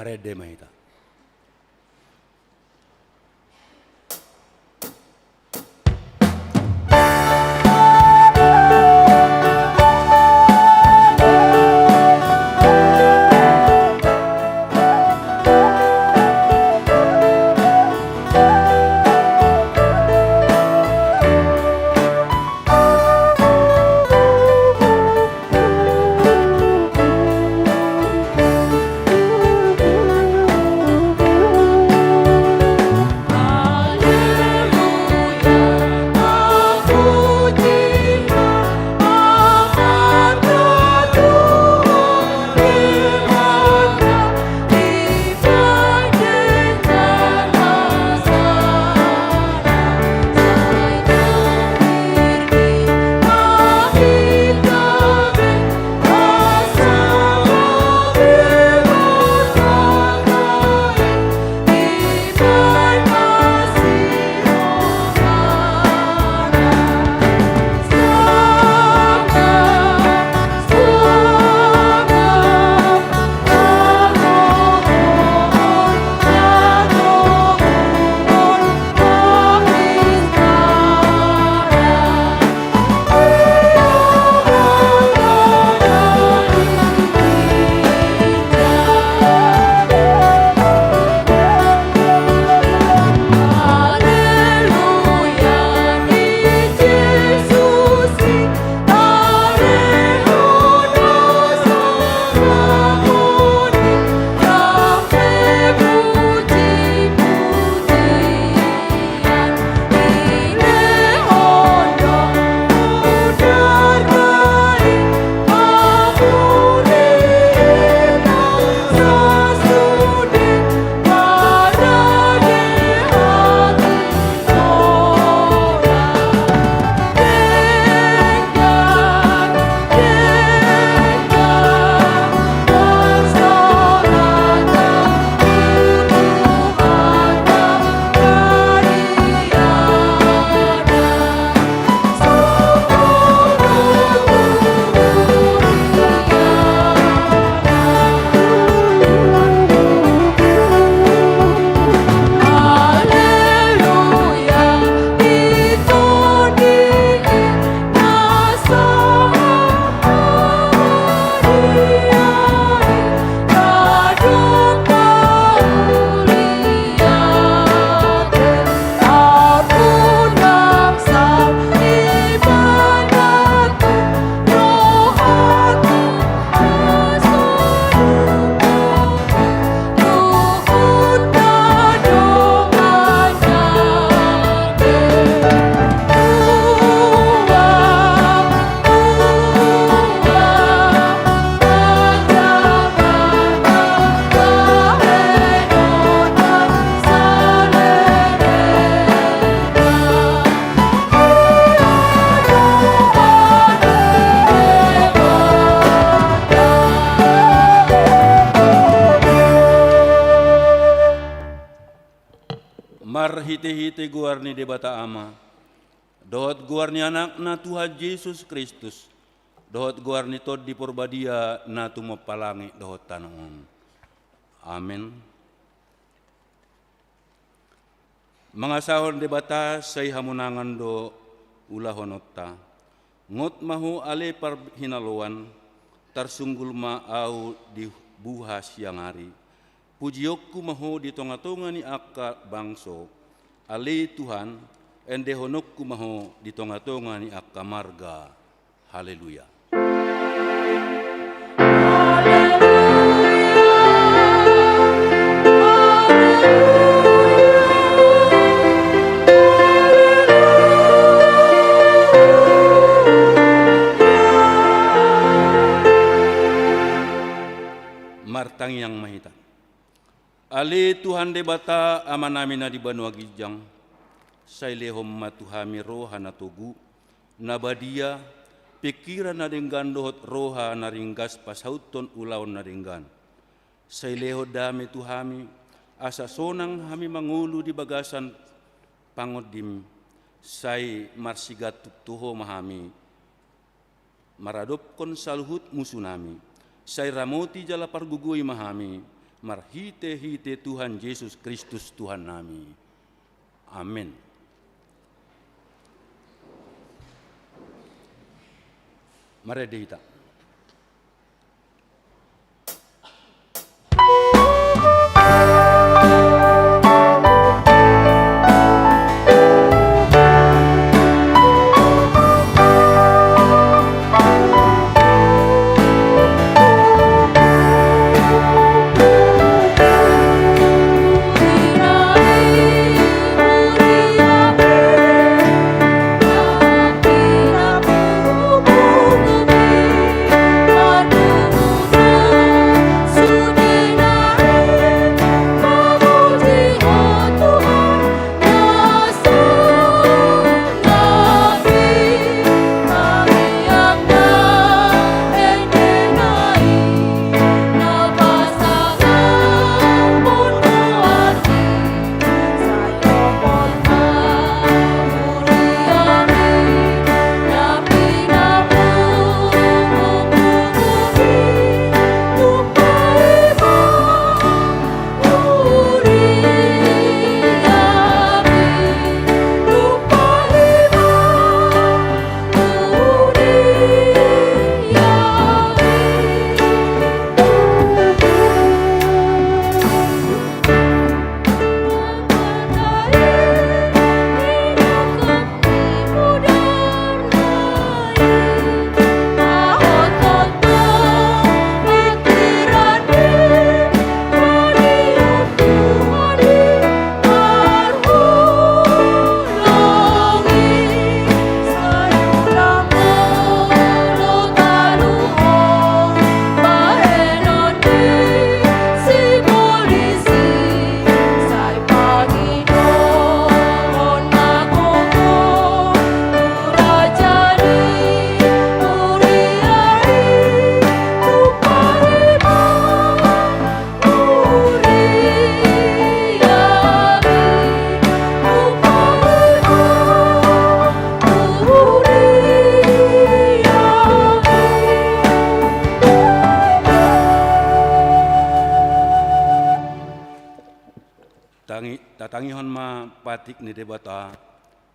harede mahita. Hite-hite guarni debata ama, dohot guarni anak na Tuhan Yesus Kristus, dohot guarni tod di porbadia na tumapalangi dohot tanong. Amen. Mga sahon debata say hamunangan do ulahonota, ngot mahu ale par hinaluan, tarsunggul maau di buhas yang hari. Pujiokku mahu di tonga-tonga ni akka bangso, ali Tuhan, ende honokku mahu di tonga-tonga ni akka marga. Haleluya. Martang yang mahita. Ali Tuhan debata amanami na di Banua Gijang, sailehom matuhami roha na tugu, nabadia, pikiran na ringgan dohot roha na ringgas pasauton ulaw na ringgan. Saileho dami tuhami, asa sonang hami mangulu di bagasan pangodim, say marsigat tuho mahami, maradop kon salhut musunami, say ramoti jala pargugui mahami, marhite-hite Tuhan Yesus Kristus Tuhan nami. Amin. Mari dihita. Tatangihon ma patik ni debata,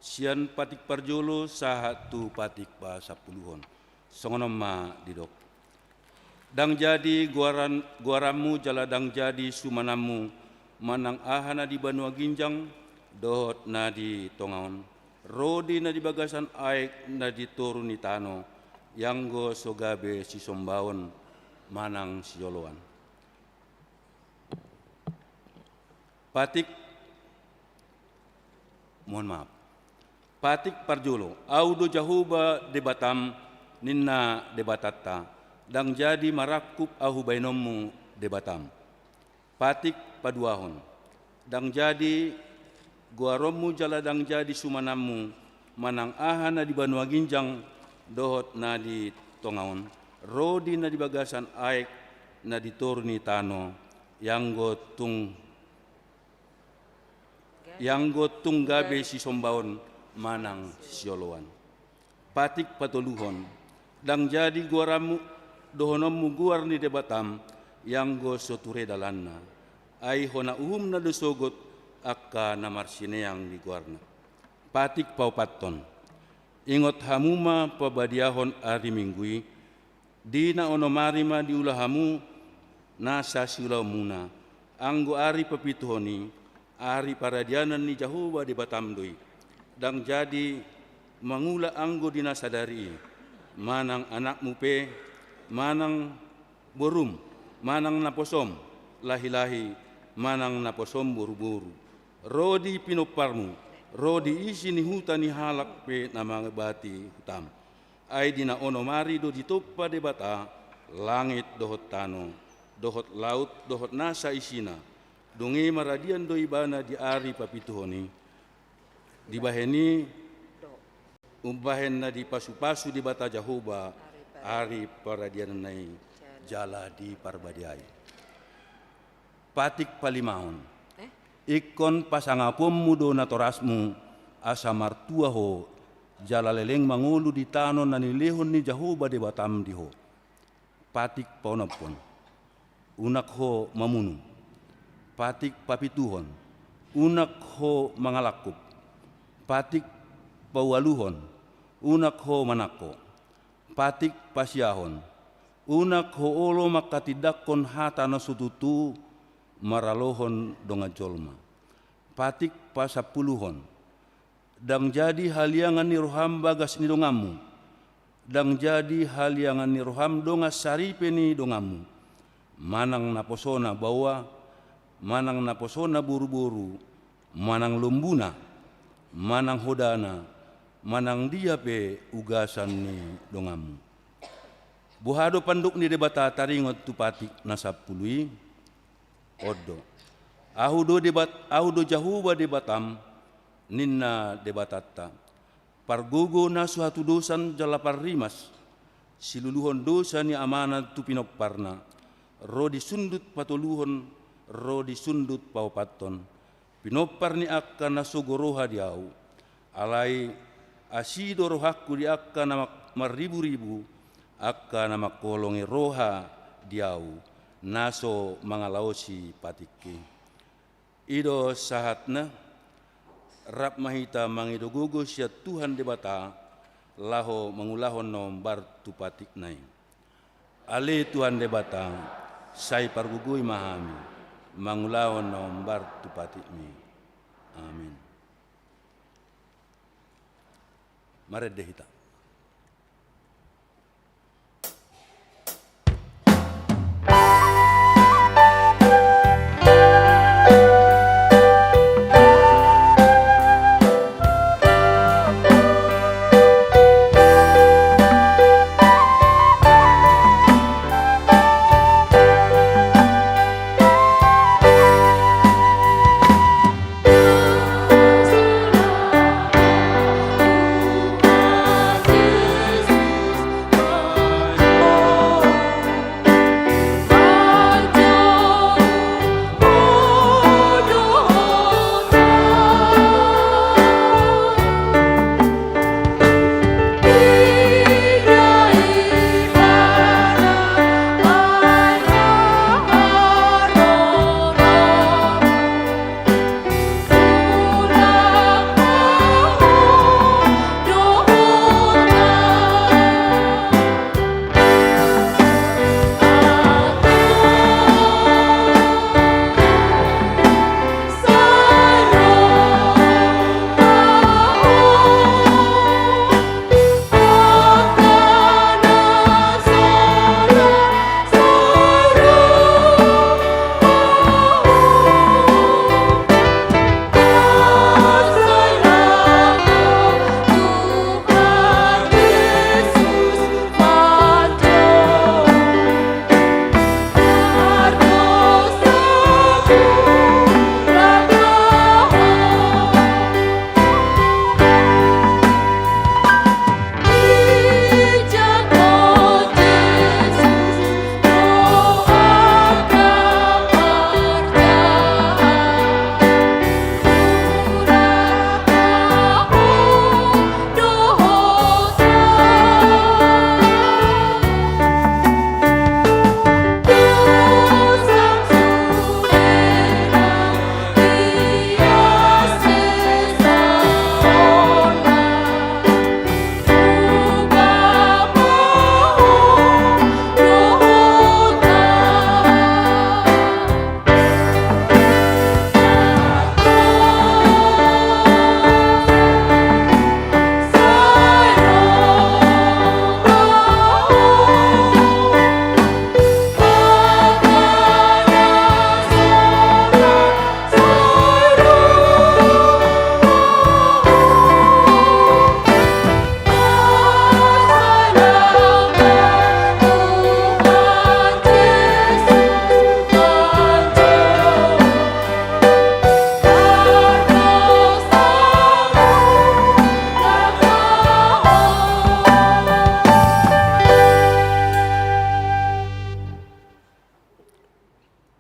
sian patik parjolo sahat tu patik ba 10. Songonom ma didok. Dang jadi guaramu jala dang jadi sumanamu, manang ahana di Banua Ginjang, dohot na di Tongaon, rodi na di bagasan aik na di Toruni Tano, yanggo sogabe si Sombaon, manang si Yoloan. Patik parjolo, audo jahuba debatam ninna debatatta, dang jadi marakup ahu bainommu debatam. Patik paduahon, dang jadi guarommu jala dang jadi sumanammu, manang ahana di Banua Ginjang, dohot na di Tongaon, rodi na di bagasan aik na di Toruni Tano, yang gotung gabe si Sombaon manang si Yoloan. Patik patoluhon, dang jadi guaramu dohonommu guar ni debatam, yang go soture dalanna, ai hona uhum na dosogot akka namarsineang di guarna. Patik paupaton, ingot hamuma pabadiahon ari minggui, dina onomarima di ulahamu nasa siulau muna, anggo ari pepituhoni, ari paradianan ni Jahuba di Batamdoi, dang jadi mangula anggo dinasadari, manang anakmu pe, manang borum, manang naposom, lahi-lahi, manang naposom buru-buru, rodi pinoparmu, rodi isi ni huta ni halak pe namangabati hutam, ai dina onomari do ditoppa de bata, langit dohot tano, dohot laut dohot nasa isina, donge maradian do ibana di ari papituhoni, dibaheni umbahen na di pasu-pasu di bata Jahuba, ari paradian nai jala di parbadiai. Patik palimahon, ikon pasangapom mudo na torasmu asa martua ho, jala leleng mangulu di tano na nilehon ni Jahuba di Batam diho. Patik paunapon, unak ho mamunung, patik papituhon, unak ho mangalakup, patik pawaluhon, unak ho manako, patik pasyahon, unak ho olo makatidakon hata nasututu maralohon donga jolma, patik pasapuluhon, dang jadi haliangan ni roham bagas ni dongamu, dang jadi haliangan ni roham donga saripe ni dongamu, manang naposona bawa, manang naposona buru-buru, manang lumbuna, manang hodana, manang dia pe ugasan ni dongamu. Buhado panduk ni debata taringot tu patik nasapului, odo. Ahudo jahuba debatam, ninna debatatta. Pargogo na suatu dosan jalapar rimas, siluluhon dosa ni amanat tu pinopparna, ro disundut patuluhon, ro disundut paupaton, pinoppar ni akka na sogoroha diau, alai asido rohaku di akka na maribu-ribu, akka na makolongi roha diau, naso mangalaosi patiki. Ido sahatna, rap mahita mangidogogo sia Tuhan debata, laho mangulahon nombar tu patik nai. Ale Tuhan debata, sai pargugui mahami, mangulahon nombar tu patik mi. Amin. Mari dehita.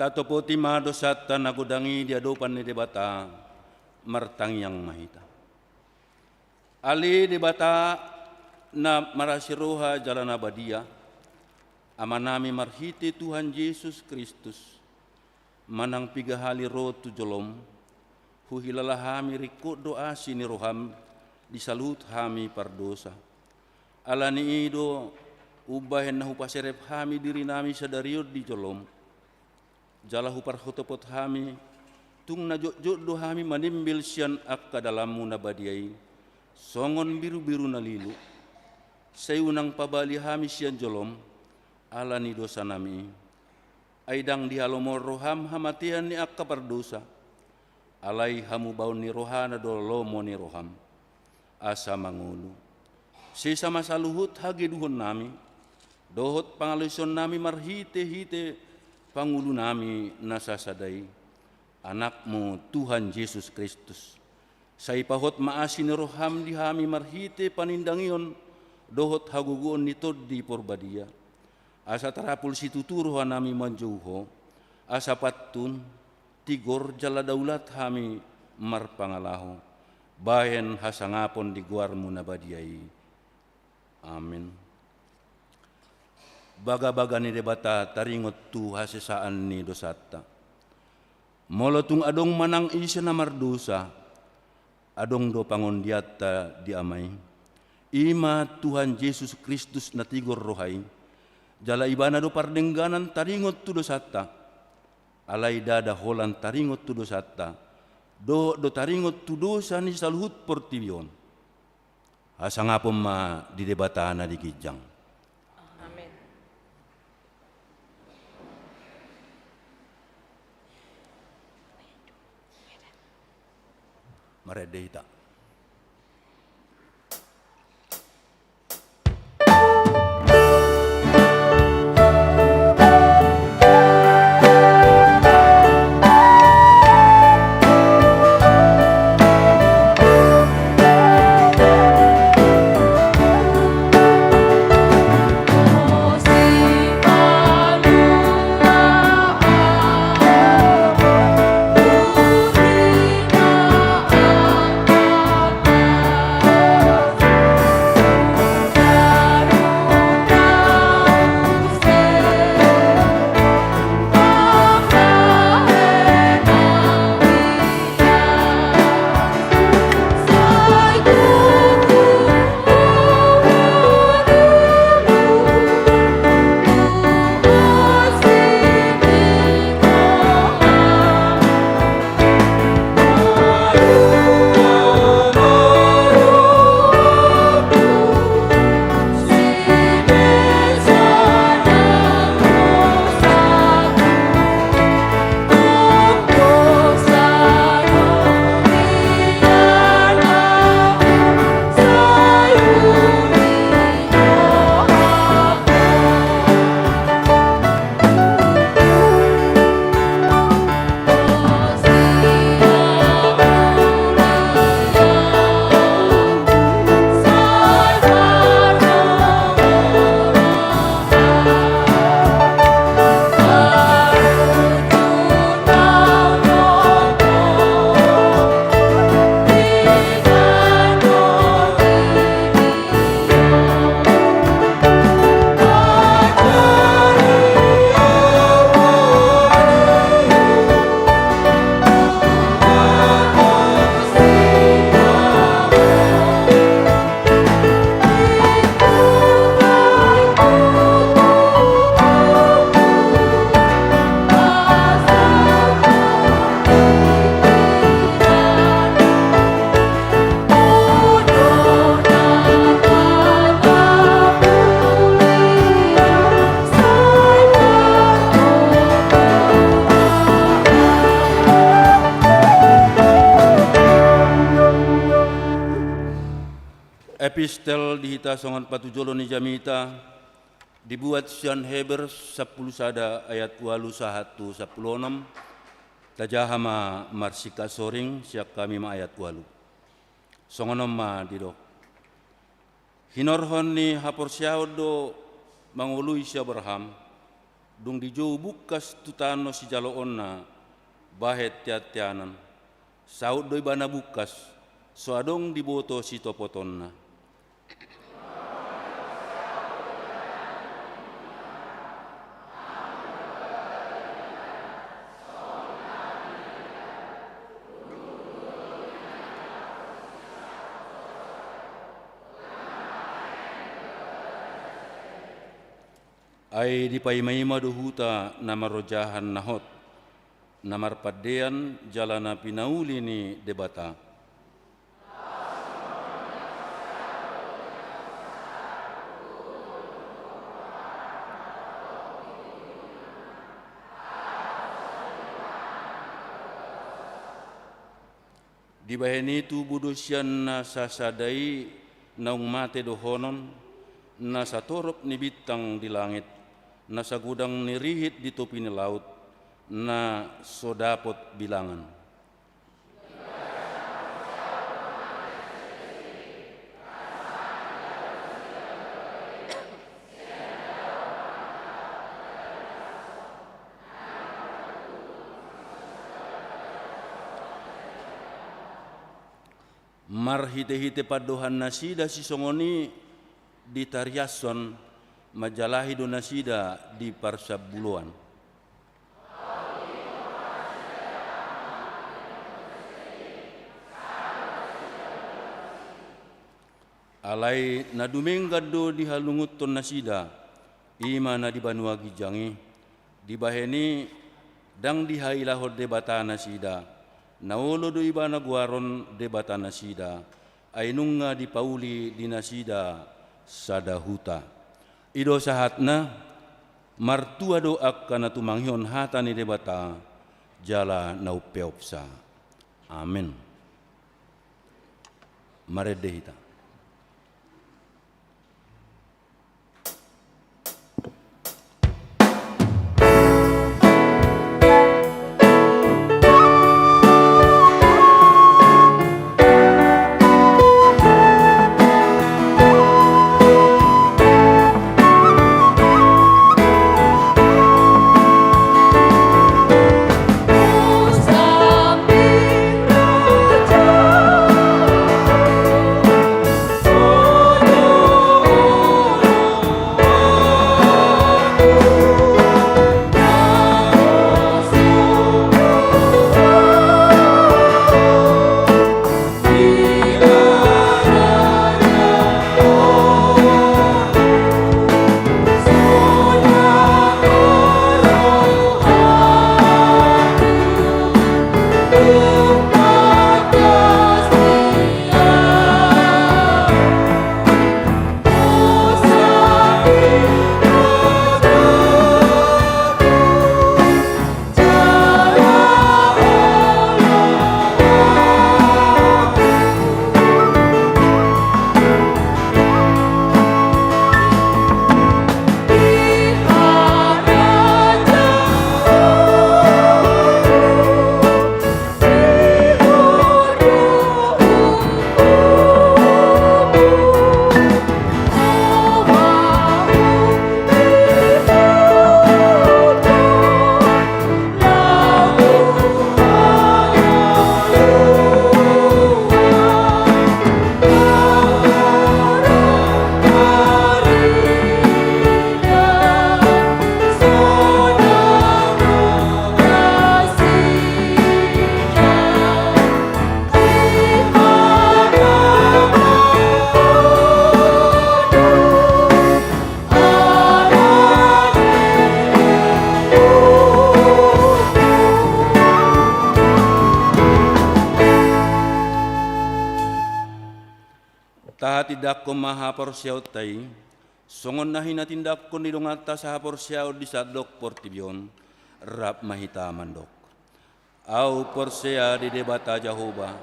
Tato poti mado sata nagudangi di adopan ni debata martang yang mahita. Ali debata na marasiroha jalan abadia, amanami marhiti Tuhan Yesus Kristus, manang piga hali ro tu jolom, huhilala hami rikut doa sini roham, disalut hami pardosa. Alani ido ubahen nahu paserep hami diri nami sadariod di jolom. Jalahu parhotopot hami, tung na jok do hami manimbil sian akka dalammu nabadiai, songon biru-biru nalilu. Sayunang pabali hami sian jolom, alani dosa nami. Aidang dihalomor roham hamatian ni akka pardosa. Alai hamu baun ni rohana do lomo ni roham. Asa mangulu. Sisa masa luhut hage duhon nami. Dohot pangaluson nami marhite-hite pangulu nami nasasadai. Anakmu Tuhan Yesus Kristus. Sai pahot maasi ni roham di hami marhite panindangion. Dohot haguguon ni tod di porbadia. Asa tarapul situturo nami manjuho, asa patun tigor jala daulat hami marpangalaho, bahen hasangapon di guarmu nabadiai. Amin. Baga-baga ni debata taringot tu hasesaan ni dosata. Molotung adong manang isa na mardosa, adong do pangondiata diamay. Ima Tuhan Yesus Kristus na tigor rohai, jala ibana do pardengganan taringot tu dosata, alai dada holan taringot tu dosata, do taringot tu dosa ni saluhut portibion. Hasangapom ma di debatana di kijang. Amen. Maredeta. Epistel dihita songan patujolo ni jamita dibuat sian Heber 10 sada ayat 81 16 tajahama marsika soring siak kami ma ayat 8 songonom ma didok hinorhon ni hapor siaod do mangului si Abraham dung dijou bukas tutano si jaloon na bahet tiat-tianan saud do ibana bukas so adong diboto si topotonna. Ai di paimai maduhuta namarojahan nahot, namarpadean jalana pinauli ni debata. Di baheni tu budusyan na sasadai naung mate dohonon, na satorop ni bintang di langit, na sagudang ni rihit di topi ni laut, na sodapot bilangan. Marhite-hite padohan nasida si songoni di tariason majalahi do nasida di parsabuluan. Alai na dumenggado di halungut ton nasida ima na di Banua Gijangi di baheni dang di hailahod debata nasida. Naulo do iba na guaron debata nasida, ainunga di pauli di nasida sadahuta. Ido sahatna, martua doak kana tumanghion hata ni debata, jala naupeopsa. Amin. Maredehita. Tidak ko mahaporsyaw tay, songon na hinatindak ko nilong atas haporsyaw di sadok portibyon, rap mahita mandok. Au porsya di debata Jehovah,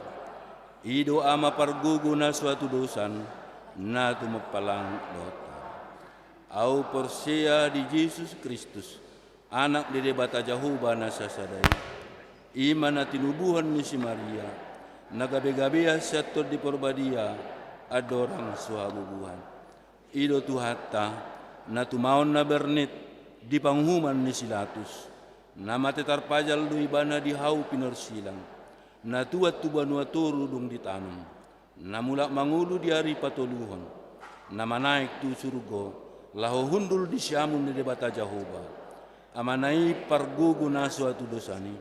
ido ama pargugu na suatu dosan, na tumapalang dota. Au porsya di Yesus Kristus, anak di debata Jehovah na sasadai, ima na tinubuhan ni si Maria, nagabe-gabeya sa di porbadia, adorang suhabubuhan. Ido tuhata na tumaon na bernit di panghuman ni Silatus, na matetar pajal do ibana di hau pinorsilang, na tuat tu Banua Toru dong ditanam, na mulak mangulu di hari patoluhon, na manaik tu surgo, laho hundul di syamun ni debata Jehovah, amanai pargugu na suatu dosani,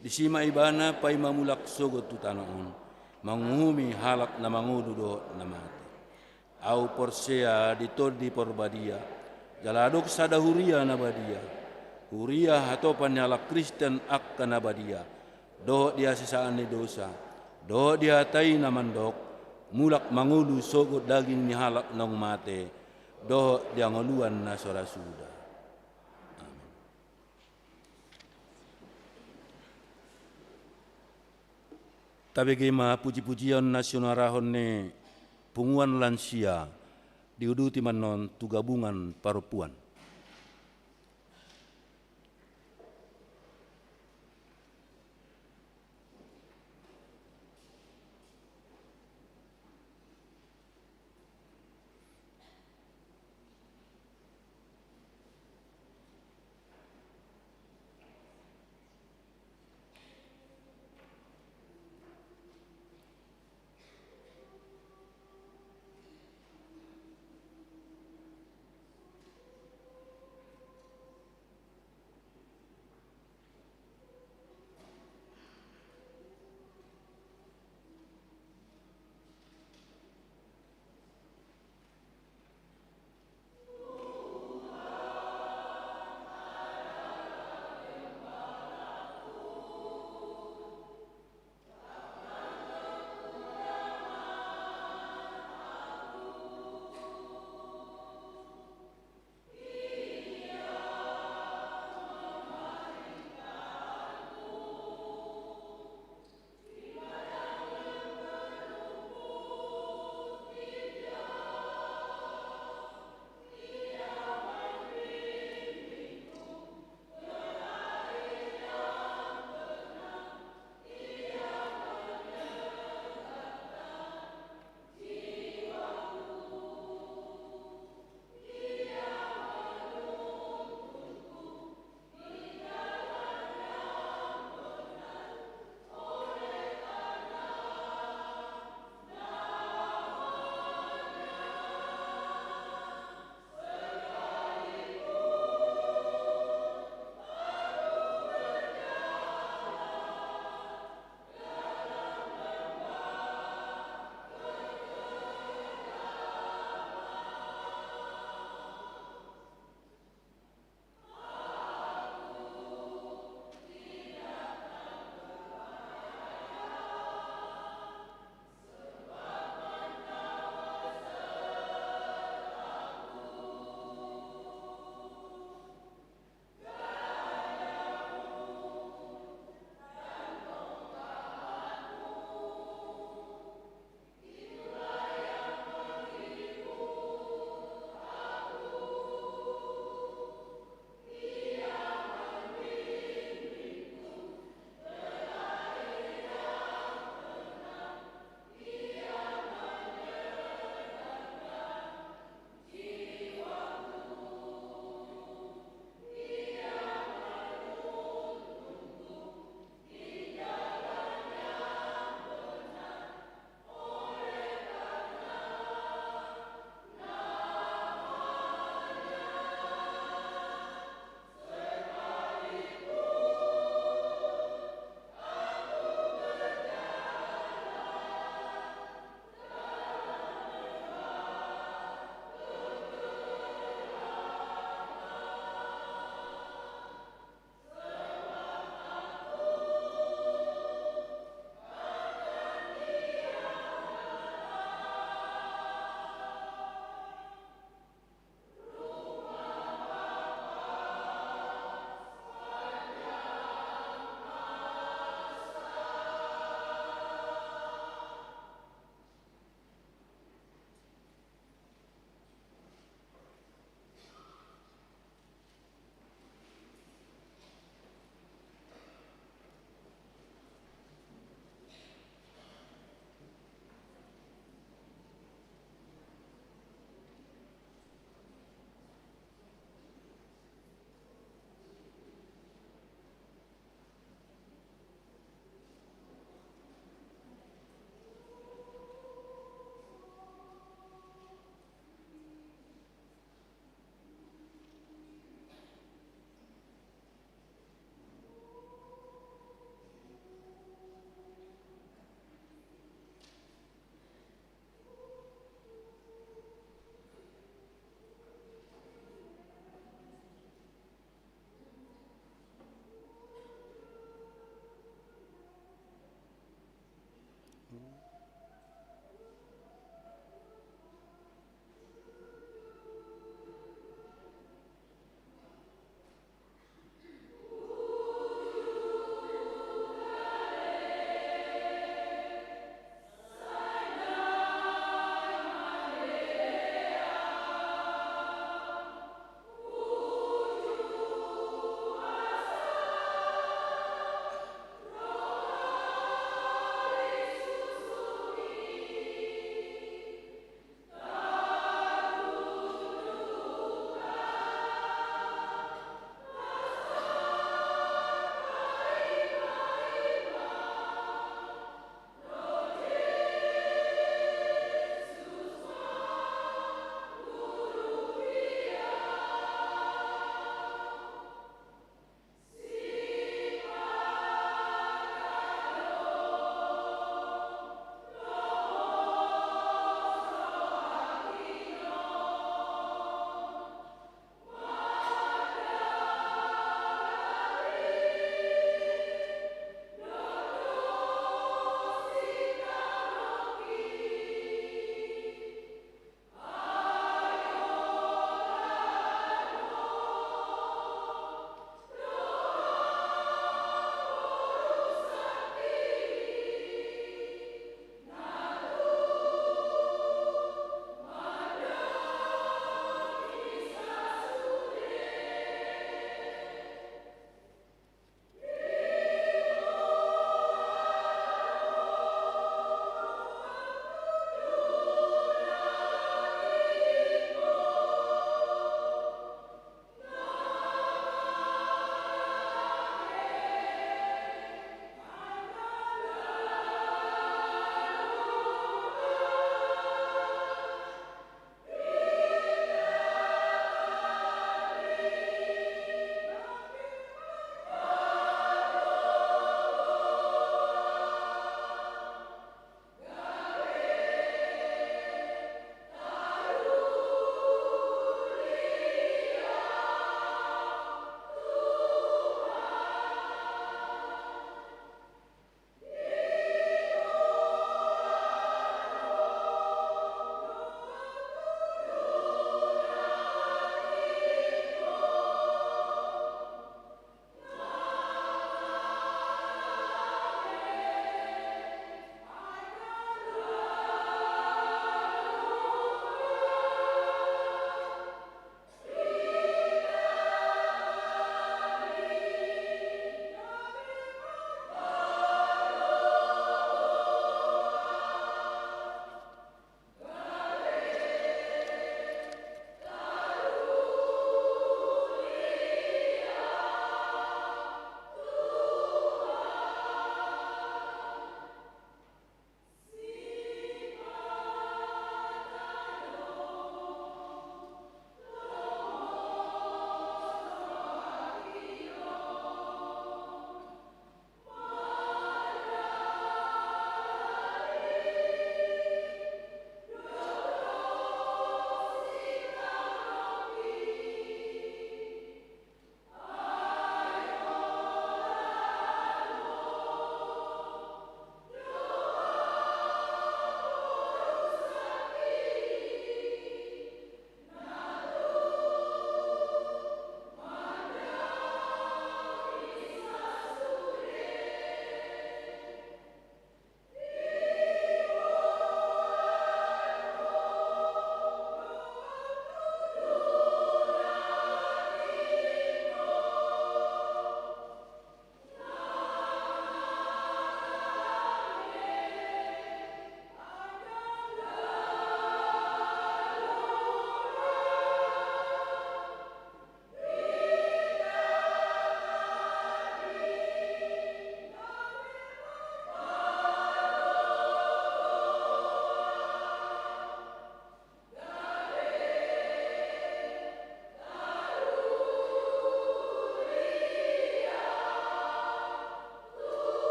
di sima ibana pai mamulak sogot tu tanaon, manguhumi halak na mangudu do na mati. Au porsea di todi porbadia, Jaladok sada huria nabadia. Huria atau panyala Kristen akka nabadia. Doh dia sisaan ni dosa. Doh dia tai namandok. Mulak mangulu sogot daging ni halak nong mate. Doh dia ngoluan na sora suda. Amin. Tabe gema puji-pujian nasional rahon ne punguan lansia diuduti manon tu gabungan parupuan.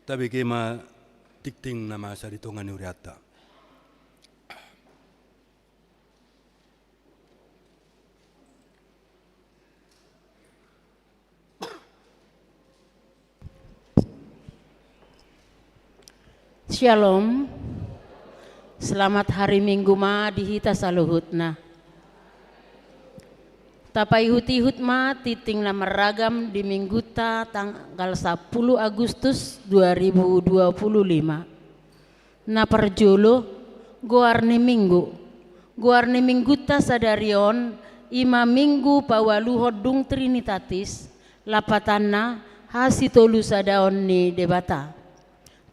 Tapi kema tikting nama saritongan uriata. Shalom. Selamat hari Minggu ma dihita saluhutna. Tapai huti hutma titing na meragam di minggu ta tanggal 10 Agustus 2025. Na perjolo goarni minggu ta sadarion ima minggu pawaluhod dung trinitatis lapatanna hasitolu sadaon ni debata.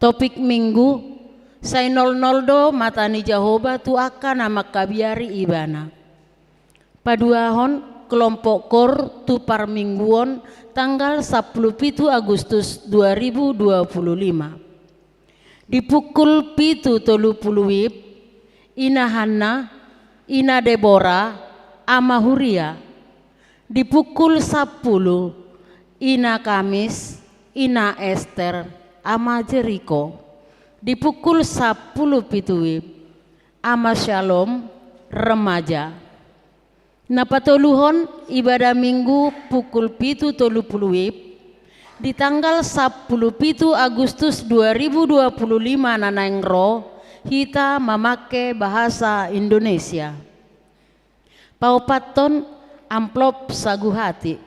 Topik minggu say 00 matani Jehovah tu akan nama kabiari ibana. Paduahon kelompok kor tu parmingguon tanggal 17 Agustus 2025. Di pukul 7:30 ina Hanna, ina Deborah, ama Huria. Di pukul 10 ina Kamis, ina Esther, ama Jericho. Di pukul 10:00 ama Shalom, remaja. Napatoluhon ibadah minggu pukul 7:30 di tanggal 17 Agustus 2025 nanaengro kita memakai bahasa Indonesia. Paupaton amplop sagu hati.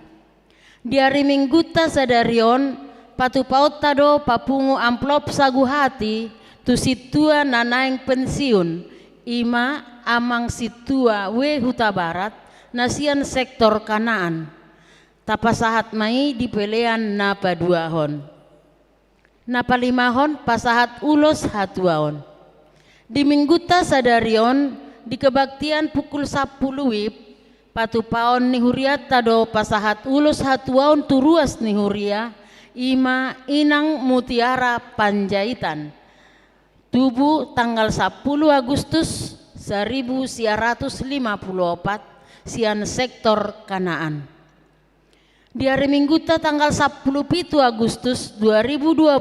Di hari minggu ta sadarion patu paut tado papungu amplop sagu hati tu situa nanaeng pensiun ima amang situa we huta barat nasian sektor Kanaan tapasahat mai di pelean napa duahon napa limahon pasahat ulos hatuaon di minggu ta sadarion di kebaktian pukul 10 wib patu paon ni huria tado pasahat ulos hatuaon turuas ni huria ima inang mutiara Panjaitan tubuh tanggal 10 Agustus 1954 sian sektor Kanaan. Di hari Minggu ta tanggal 17 Agustus 2025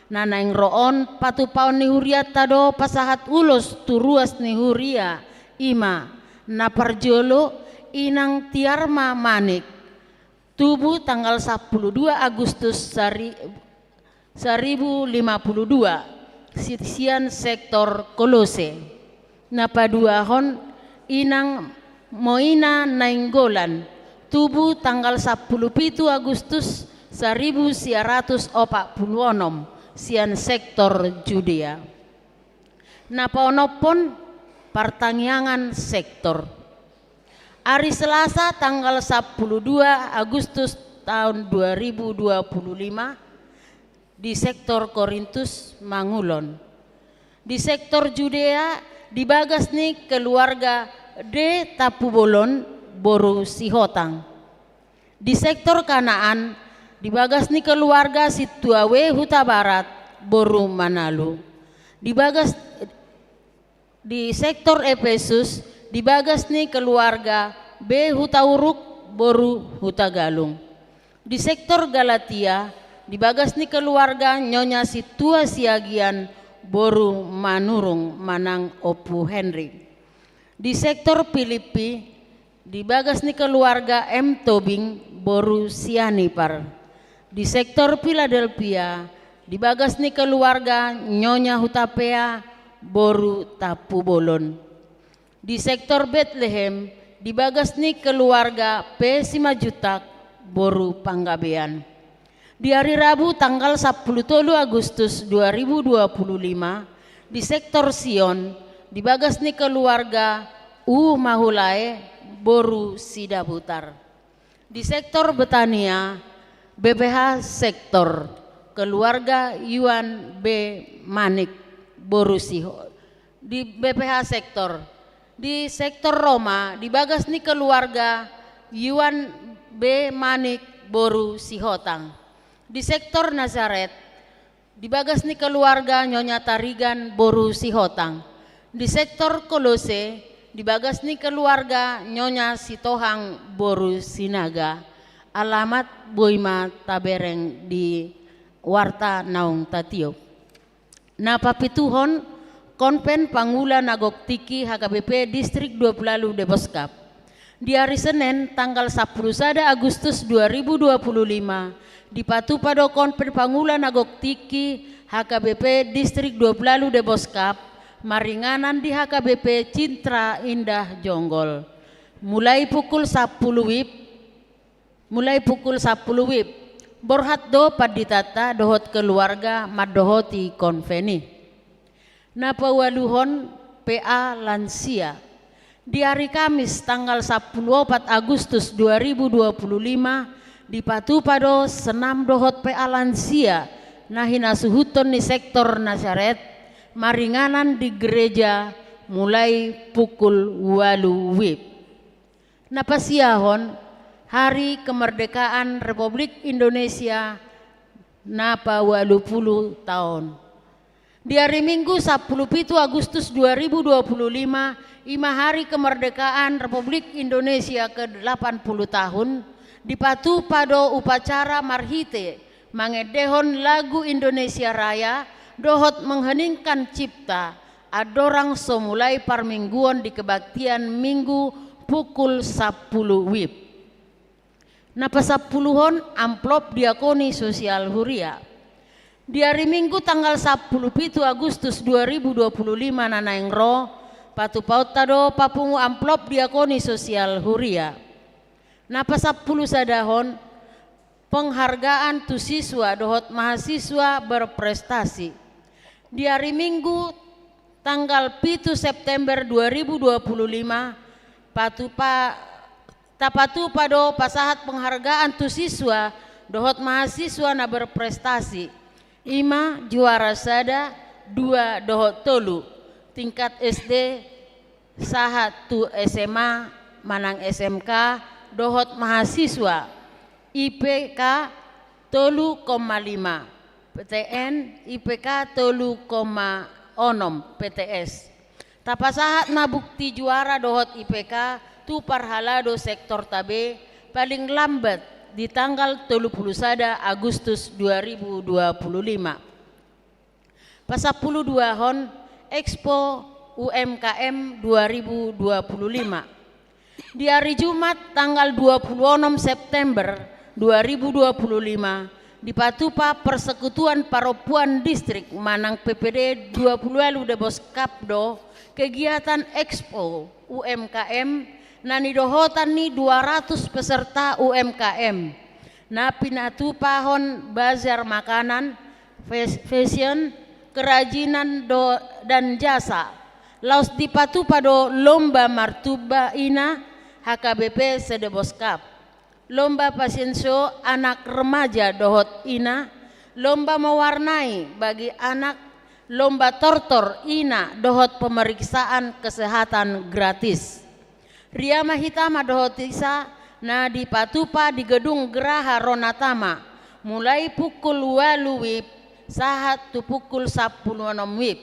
nanaeng roon patu paon ni huria tado pasahat ulos turuas ni huria ima naparjolo inang tiarma manik tubuh tanggal 12 Agustus 1052 sian sektor Kolose. Napaduahon inang Moina Nainggolan tubuh tanggal 17 Agustus 1946 sian sektor Judea. Napaonopon pertangyangan sektor. Hari Selasa tanggal 12 Agustus tahun 2025 di sektor Korintus Mangulon. Di sektor Judea dibagas nih keluarga D Tapubolon Boru Sihotang. Di sektor Kanaan dibagas nih keluarga Situawe Huta Barat Boru Manalu. Di sektor Efesus dibagas nih keluarga B Huta Uruk Boru Huta Galung. Di sektor Galatia dibagas nih keluarga Nyonya Situa Siagian Boru Manurung Manang Opu Henry. Di sektor Filipi dibagas nih keluarga M Tobing Boru Sianipar. Di sektor Philadelphia dibagas nih keluarga Nyonya Hutapea Boru Tapubolon. Di sektor Bethlehem dibagas nih keluarga P Simajutak Boru Panggabean. Di hari Rabu tanggal 10 Agustus 2025 di sektor Sion dibagas nih keluarga U Mahulae Boru Sidabutar. Di sektor Betania BPH sektor keluarga Yuan B Manik Boru Siho. Di BPH sektor di sektor Roma dibagas nih keluarga Yuan B Manik Boru Sihotang. Di sektor Nazaret dibagas nih keluarga Nyonya Tarigan Boru Sihotang. Di sektor Kolose dibagas nih keluarga Nyonya Sitohang Boru Sinaga. Alamat Boima Tabereng di warta naung tatio. Na papituhon konven pangula nagok tiki HKBP Distrik 20 Deboskap. Di hari Senin tanggal 10 Agustus 2025 di Patupado konven pangula nagok tiki HKBP Distrik 20 Deboskap maringanan di HKBP Cintra Indah Jonggol. Mulai pukul 10 WIB borhat do paditata dohot keluarga madohoti konveni. Napawaluhon PA lansia. Di hari Kamis tanggal 14 Agustus 2025 di Patupado senam dohot PA lansia nahina suhuton di sektor Nazaret maringanan di gereja mulai pukul 8 WIB. Napasiahon Hari Kemerdekaan Republik Indonesia napa 80 tahun. Di hari Minggu 17 Agustus 2025 ima Hari Kemerdekaan Republik Indonesia ke-80 tahun di Patupado upacara marhite mangedehon lagu Indonesia Raya dohot mengheningkan cipta adorang somulai parmingguan di kebaktian Minggu pukul 10 WIB. Napasapuluhon amplop diakoni sosial huria. Di hari Minggu tanggal 17 Agustus 2025 nanaing ro Patupautado papungu amplop diakoni sosial huria. Napasapuluh sadahon penghargaan tu siswa dohot mahasiswa berprestasi. Di hari Minggu tanggal 7 September 2025 Tapatupado pasahat penghargaan tu siswa dohot mahasiswa na berprestasi. 5 juara sada, 2 dohot tolu tingkat SD, sahat tu SMA manang SMK dohot mahasiswa IPK tolu 5 PTN IPK tolu 6 PTS. Tapasahat na bukti juara dohot IPK tu parhalado sektor tabe paling lambat di tanggal 31 Agustus 2025. Pasapuluh dua hon Expo UMKM 2025. Di hari Jumat tanggal 26 September 2025 di Patupa Persekutuan Paropuan Distrik Manang PPD 20 Deboskapdo kegiatan Expo UMKM nani dohotan ni 200 peserta UMKM na pinatupahon bazar makanan, fashion, kerajinan dan jasa. Laos di Patupado lomba martuba ina HKBP Sedeboskap, lomba pasiensyo anak remaja dohot ina, lomba mewarnai bagi anak, lomba tortor ina dohot pemeriksaan kesehatan gratis. Riama hitama dohot isa na di Patupa di gedung Geraha Ronatama mulai pukul 8 WIB sahat tu pukul 10 WIB.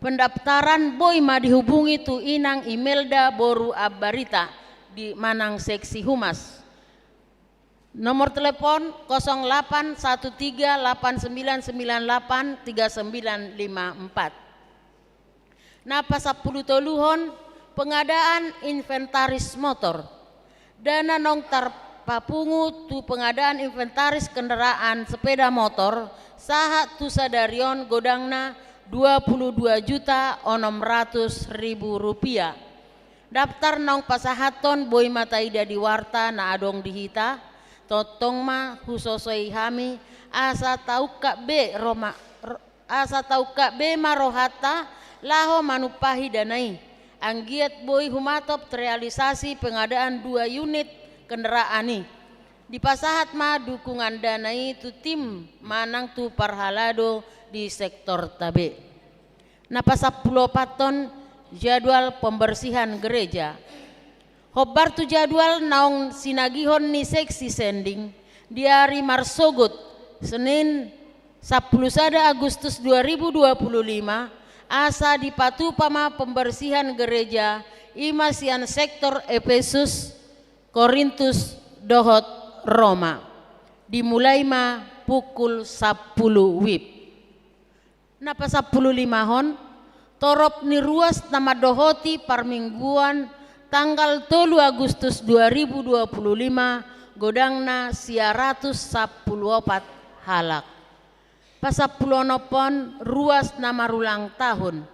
Pendaftaran boima dihubungi tu inang Imelda Boru Abarita di Manang Seksi Humas. Nomor telepon 081389983954. Napa 10 toluhon pengadaan inventaris motor. Dana nongtar papungu tu pengadaan inventaris kendaraan sepeda motor sahat tu sadarion godangna 22.600.000 rupiah. Daftar nong pasahaton boy mataida di warta na adong dihita totong ma husosoi hami asa tauka be marohata laho manupahi danai. Anggiat boy humatop terrealisasi pengadaan 2 unit kendaraan ini. Di pasahat ma dukungan danai tu tim manang tu parhalado di sektor tabe. Napasapuluh paton jadwal pembersihan gereja. Hobar tu jadwal naong sinagihon ni seksi sending di hari Marsogut Senin 10 Agustus 2025 asa di Patupama pembersihan gereja imasian sektor Efesus Korintus dohot Roma dimulai ma pukul 10 WIB. Napa 15 hon torop ni ruas nama dohoti parmingguan tanggal 3 Agustus 2025 godangna 114 halak. Pasapulonopon ruas nama ulang tahun.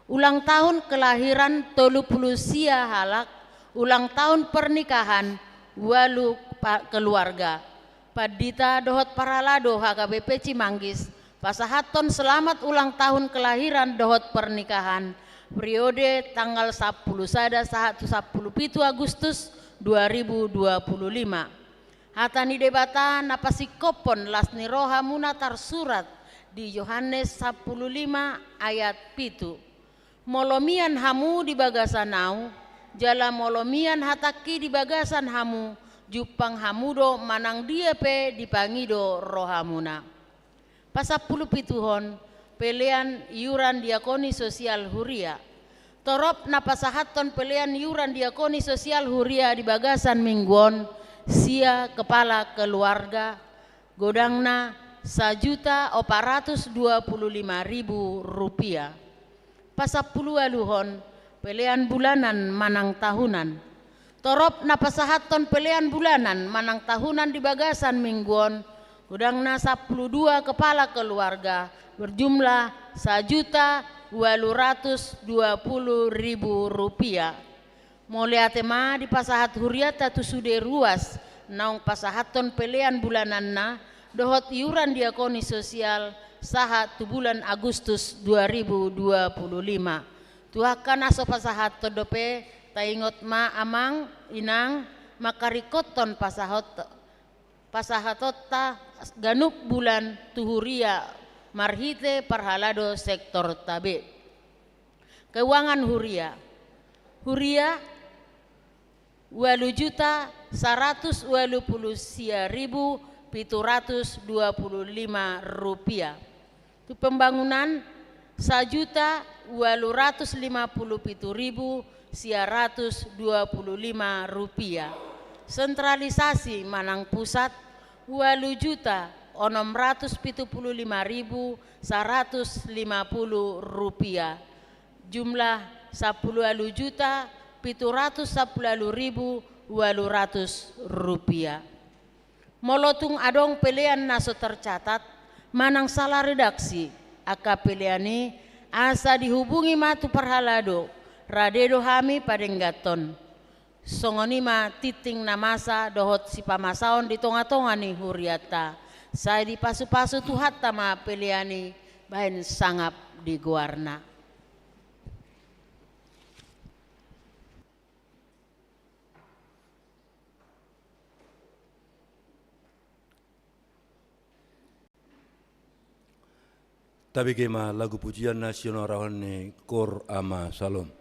Ulang tahun kelahiran 30 sia halak, ulang tahun pernikahan walu keluarga. Padita dohot paralado HKBP Cimanggis, pasahaton selamat ulang tahun kelahiran dohot pernikahan periode tanggal 10 sada sahat 17 Agustus 2025. Hatani debata napasikopon lasni roha munatar surat di Yohanes 15 ayat 7. Molomian hamu di bagasanau, jala molomian hataki di bagasan hamu, jupang hamudo manang dia pe dipangido rohamuna. Pasapulu pituhon pelean iuran diakoni sosial huria. Torop napasahaton pelean iuran diakoni sosial huria di bagasan mingguon sia kepala keluarga godangna Rp1.425.000. Pasapulu aluhon pelean bulanan manang tahunan. Torop napasahaton pelean bulanan manang tahunan di bagasan mingguon godangna 12 kepala keluarga berjumlah Rp1.220.000. Mulai tema di pasahat huriata tu sude ruas naung pasahaton pelean bulananna dohot iuran diakoni sosial sahat tu bulan Agustus 2025. Tuhakan aso pasahat todope taingot ma amang inang makarikoton pasahatotta ganuk bulan tuhuria marhite parhalado sektor tabe. Keuangan huria. Huria 8.120.725 rupiah. Itu pembangunan 1.257.925 rupiah. Sentralisasi Manang Pusat 8.675.150 rupiah. Jumlah 10.710.800 rupiah. Molotung adong pelean naso tercatat manang salah redaksi aka peleani asa dihubungi matu parhalado radedo hami padenggaton songonima titing namasa dohot si pamasaon di tonga-tonga ni huriata saya di pasu-pasu tuhat tama peleani bahin sangap di guarna. Tabi kema lagu pujian nasional rahone Kor Ama Salom.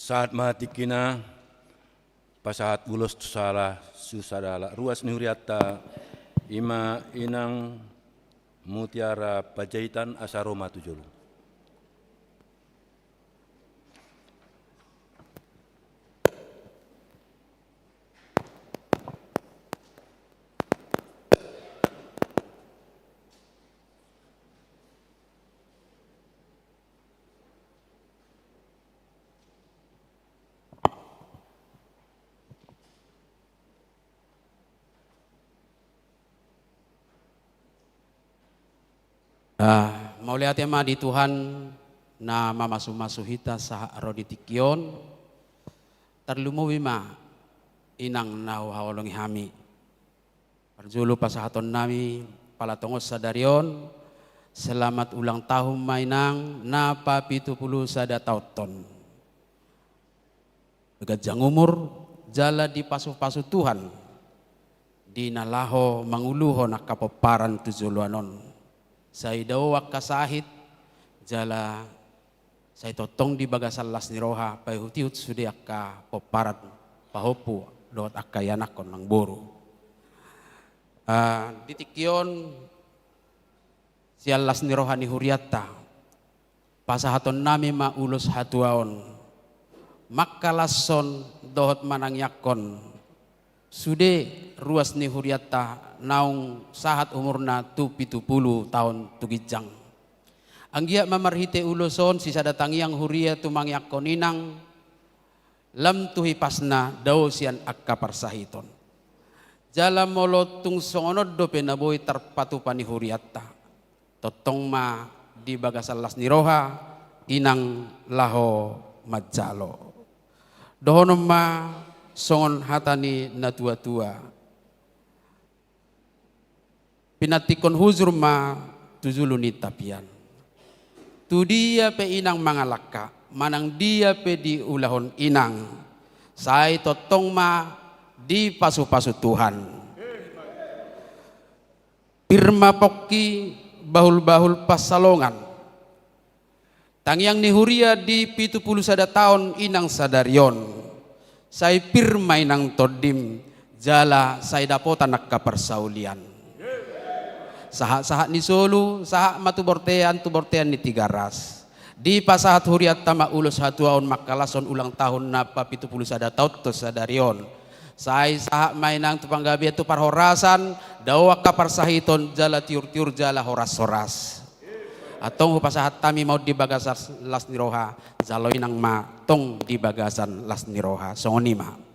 Saat mati kina pasahat bulos tusala susadala ruas nihuriata ima inang mutiara pajaitan asaroma tujulu. Mau lihat ya di Tuhan na mamasuhita sa roditikion terlumu wima inang nau hawalongi hami parjulu pasahaton nami palatongos sadarion selamat ulang tahun mainang napa 70 sada tauton begajang umur jala di pasu-pasu Tuhan di nalaho manguluho nakapoparan tujuluanon saya daw wakasahit jala saya totong di bagasan las niroha pahutiut sudi akka poparat pahopu dot akka yanakon ng buru. Ditikyon sial las niroha ni huriata pasahaton nami maulos hatuaon makkalason dohot manang yakon sude ruas ni huriata naung sahat umurna 70 tahun tugijang. Anggia mamarhite uloson sisa datangi yang huria tumangyak koninang lam tuhi pasna daw sian akka parsahiton. Jala molo tung songonod do penaboy tarpatu pani huriata. Totong ma di bagasalas niroha inang laho majalo. Dohonom ma songon hatani na tua-tua. Pinatikon huzur ma tujuluni tapian. Tu dia pe inang mangalaka, manang dia pe di ulahon inang. Sai totong ma di pasu-pasu Tuhan. Pirma pokki bahul-bahul pasalongan. Tangyang ni huria di 70 sada tahun inang sadarion. Sai pirma inang todim jala sai dapotan nak kapersaulian. Sahat-sahat ni Solo, sahat matubortean ni Tigaras. Di pasahat huriat tama ulos hatuaon makalason ulang tahun napa 70 sada taut to sadarion. Sai sahat mainang tupanggabi tu parhorasan dawa kaparsahiton jala tiur-tiur jala horas-horas. Atong pasahat tami mau di bagasan las niroha jaloy nang ma tong di bagasan las niroha songonima.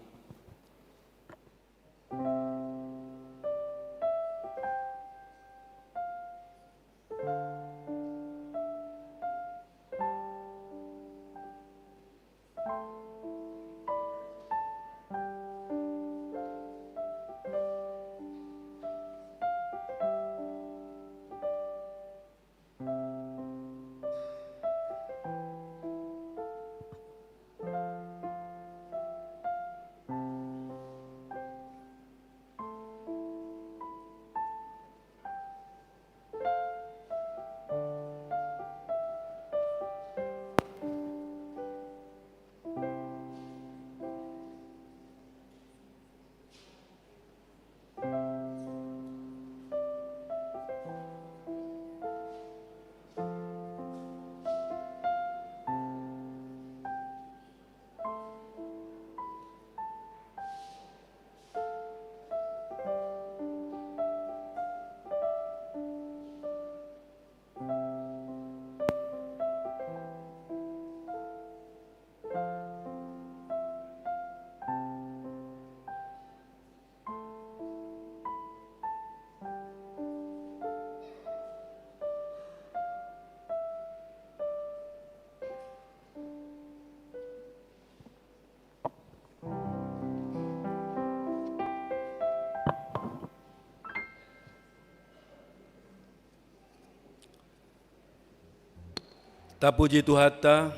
Tapuji Tuhata,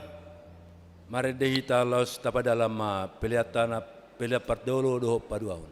maredehita los tapadala ma peliatana peliapat dolo do paduaun.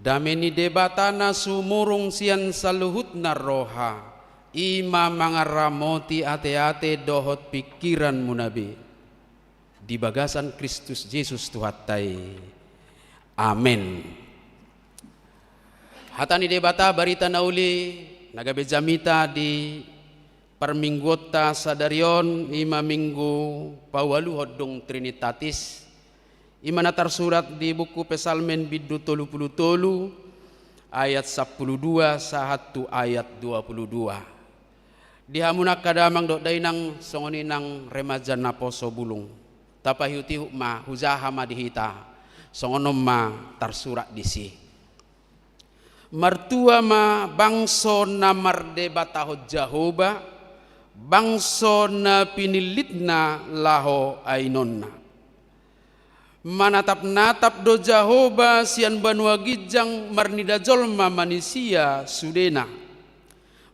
dameni debatana sumurung sian saluhutna roha, ima mangaramoti ate-ate dohot pikiran munabi di bagasan Kristus Yesus Tuhatai. Amin. Hatani debata barita nauli nagabe jamita di perminggota sadarion ima minggu pawalu hodong Trinitatis ima natar surat di buku Pesalmen bidu 30 ayat 12 sahatu ayat 22. Dihamunak kadamang dok dainang songoni nang remaja naposo bulung tapahiuti ma huzaha madihita songonom ma tarsurat disi martua ma bangso na mardebata ho Jahoba bangso na pinilitna laho ainonna manatap-natap do Jahoba sian banua gijang marnida jolma manusia sudena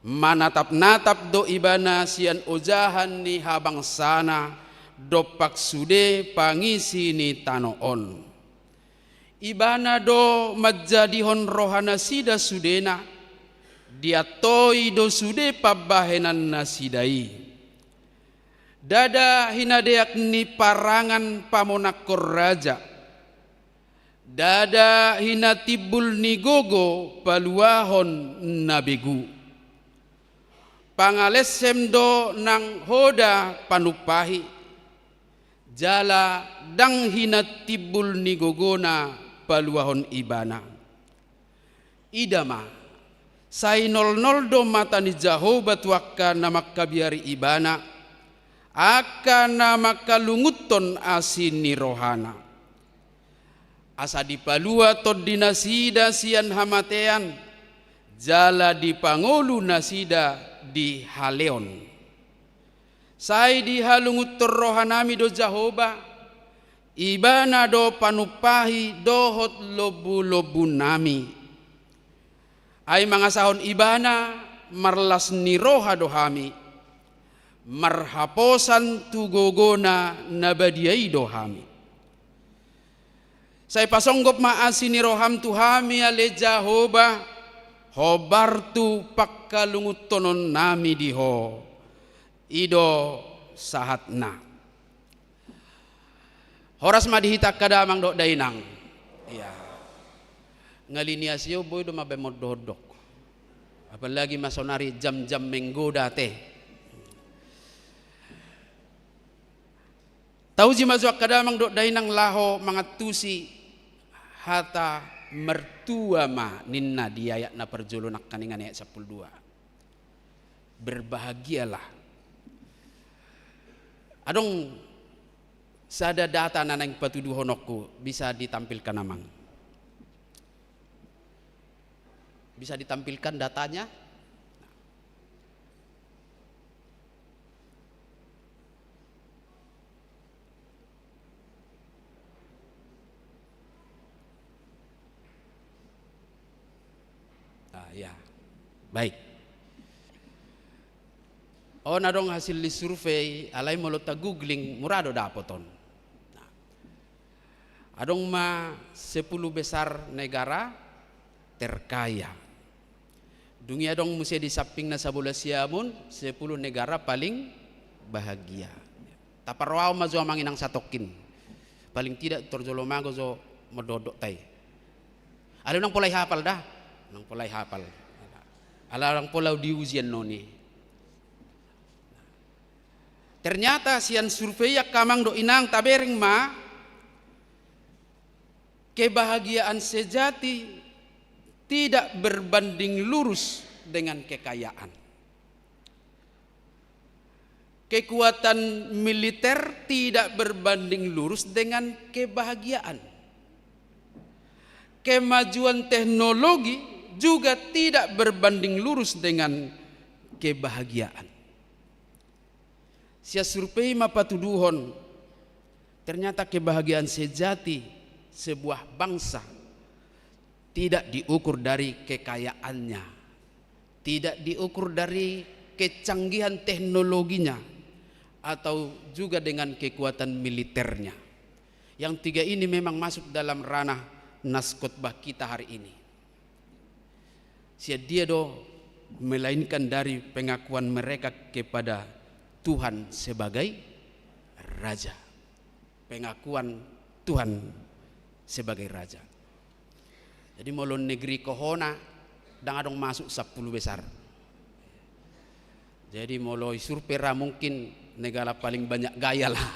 manatap-natap do ibana sian ojahan ni habang sana dopak sude pangisi ni tanoon ibana do majadihon rohana sida sudena dia toi do sude pabahenan nasidai dada hinadeak ni parangan pamonakor raja dada hinatibul ni gogo paluahon nabegu pangalesem do nang hoda panupahi jala dang hinatibul ni gogona paluahon ibana idama sai nol do mata ni Jahoba tuakka nama kabiari ibana aka nama kalunguton asin ni rohana asa dipalua tod dinasida sian hamatean jala dipangolu nasida di haleon sai dihalungut rohanami do Jahoba ibana do panupahi dohot lobu-lobu nami ay mga sahon ibana marlas ni roha dohami marhaposan tugogona nabadiyay dohami say pasonggop maasin ni roham tuhami ale Jahoba hobartu pakkalungutonon nami diho ido sahatna horas madihita kadamang dok dainang iya ngaliniasyo boy do mabemod dodok apalagi masonari jam-jam menggoda teh tauji mazuak kadamang dok dainang laho mangatusi hata mertua ma ninna diayat na perjulunak kaningan ayat 12 berbahagialah adong sada data nanang patuduh honokku bisa ditampilkan namang bisa ditampilkan datanya ya baik oh nadong hasil di survei alai molota googling murado dapoton adong ma 10 besar negara terkaya dunia dong mesti disaping na sa bulasiamun 10 negara paling bahagia taparwao mazo manginang satokin paling tidak torjolomago zo medodok tay ada nang polai hafal dah nang polai hafal ala nang polau di ujian noni ternyata sian survei yak kamang do inang tabering ma kebahagiaan sejati tidak berbanding lurus dengan kekayaan. Kekuatan militer tidak berbanding lurus dengan kebahagiaan. Kemajuan teknologi juga tidak berbanding lurus dengan kebahagiaan. Sia survei mapatuduhon ternyata kebahagiaan sejati sebuah bangsa tidak diukur dari kekayaannya, tidak diukur dari kecanggihan teknologinya, atau juga dengan kekuatan militernya. Yang tiga ini memang masuk dalam ranah nas khotbah kita hari ini. dia melainkan dari pengakuan mereka kepada Tuhan sebagai Raja. Pengakuan Tuhan sebagai Raja. Jadi molo negeri kohona adong masuk 10 besar. Jadi molo surpera mungkin negara paling banyak gaya lah.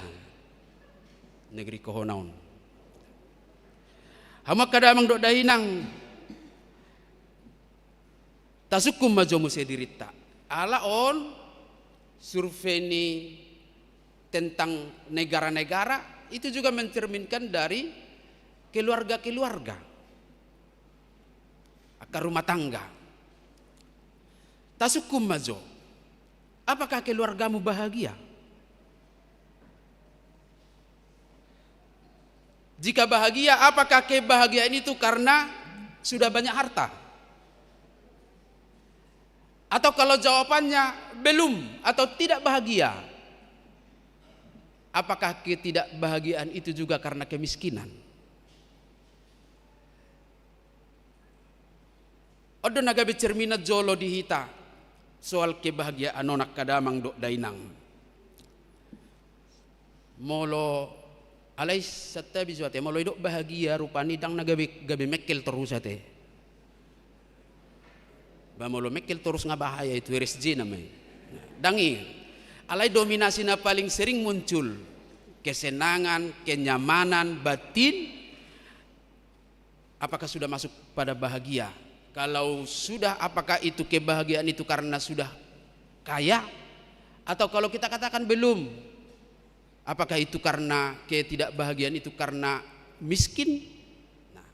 Negeri kohonaon. Hamak kadamang dok dahinang. Tasukum majomu sedirita. Ala on survei ini tentang negara-negara itu juga mencerminkan dari keluarga-keluarga, akar rumah tangga. Tasukum majo, apakah keluargamu bahagia? Jika bahagia, apakah kebahagiaan itu karena sudah banyak harta? Atau kalau jawabannya belum atau tidak bahagia, apakah ketidakbahagiaan itu juga karena kemiskinan? Odo naga bercerminat jolo dihita soal kebahagiaan onak kadamang dok dainang. Molo alai satta bizuate molo dok bahagia rupani dang naga gabe mekel terus ate. Bamolo mekel terus ngabahaya itu RSJ namanya. Dangi alai dominasi na paling sering muncul kesenangan, kenyamanan batin. Apakah sudah masuk pada bahagia? Kalau sudah, apakah itu kebahagiaan itu karena sudah kaya? Atau kalau kita katakan belum, apakah itu karena ketidakbahagiaan itu karena miskin? Nah,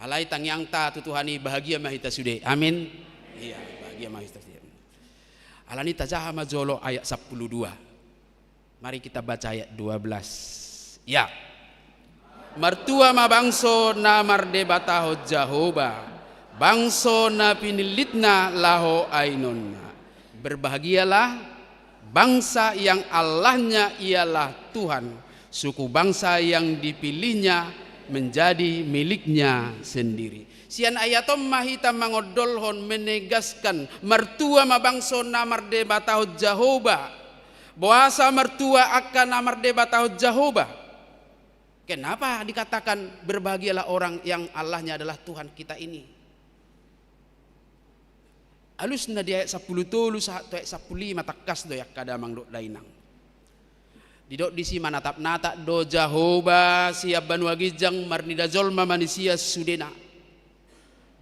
alai tang yang ta tutuhani bahagia mahita sude. Amin. Iya, bahagia mahita sude. Alani tajaha majolo ayat 12. Mari kita baca ayat 12. Ya. Mertua ma bangso na mardebata ho Jahoba, bangso na pinilitna laho ainun. Berbahagialah bangsa yang Allahnya ialah Tuhan, suku bangsa yang dipilihnya menjadi miliknya sendiri. Sian ayatom mahita mangodolhon menegaskan mertua ma bangso na mardebata ho Jahoba, bahasa mertua akan na mardebata ho Jahoba. Kenapa dikatakan berbahagialah orang yang Allahnya adalah Tuhan kita ini? Alus na di ayat 10 tolu satu ayat 15 takas do yak kadamang do dainang. Didok di si manatap natak do Jahoba siap banu agijang marnida zolma manusia sudena.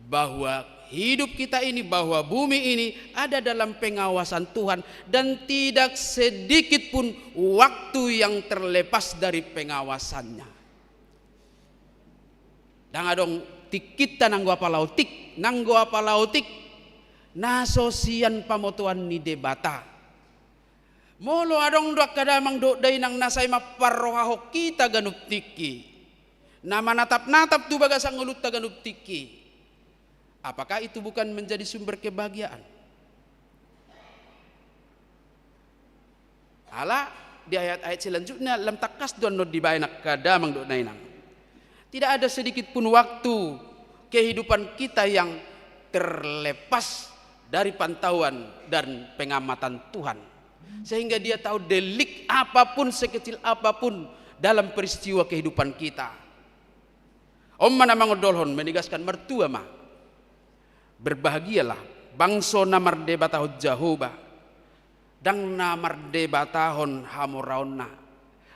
Bahwa hidup kita ini, bahwa bumi ini ada dalam pengawasan Tuhan dan tidak sedikit pun waktu yang terlepas dari pengawasannya. Dan adong tikita nanggo apa lautik nasosian pamotuan ni debata. Molo adong dak kadamang do dainang nasay maparrohaho kita ganup tiki. Nama natap-natap tu baga sangulut ganup tiki. Apakah itu bukan menjadi sumber kebahagiaan? Ala di ayat-ayat selanjutnya lam takas don di bayanak kadamang do dainang. Tidak ada sedikit pun waktu kehidupan kita yang terlepas dari pantauan dan pengamatan Tuhan. Sehingga dia tahu delik apapun, sekecil apapun dalam peristiwa kehidupan kita. Om mana mangodolhon menegaskan mertua mah. Berbahagialah bangso na mardebatahon Jahoba. Dang na mardebatahon hamoraonna.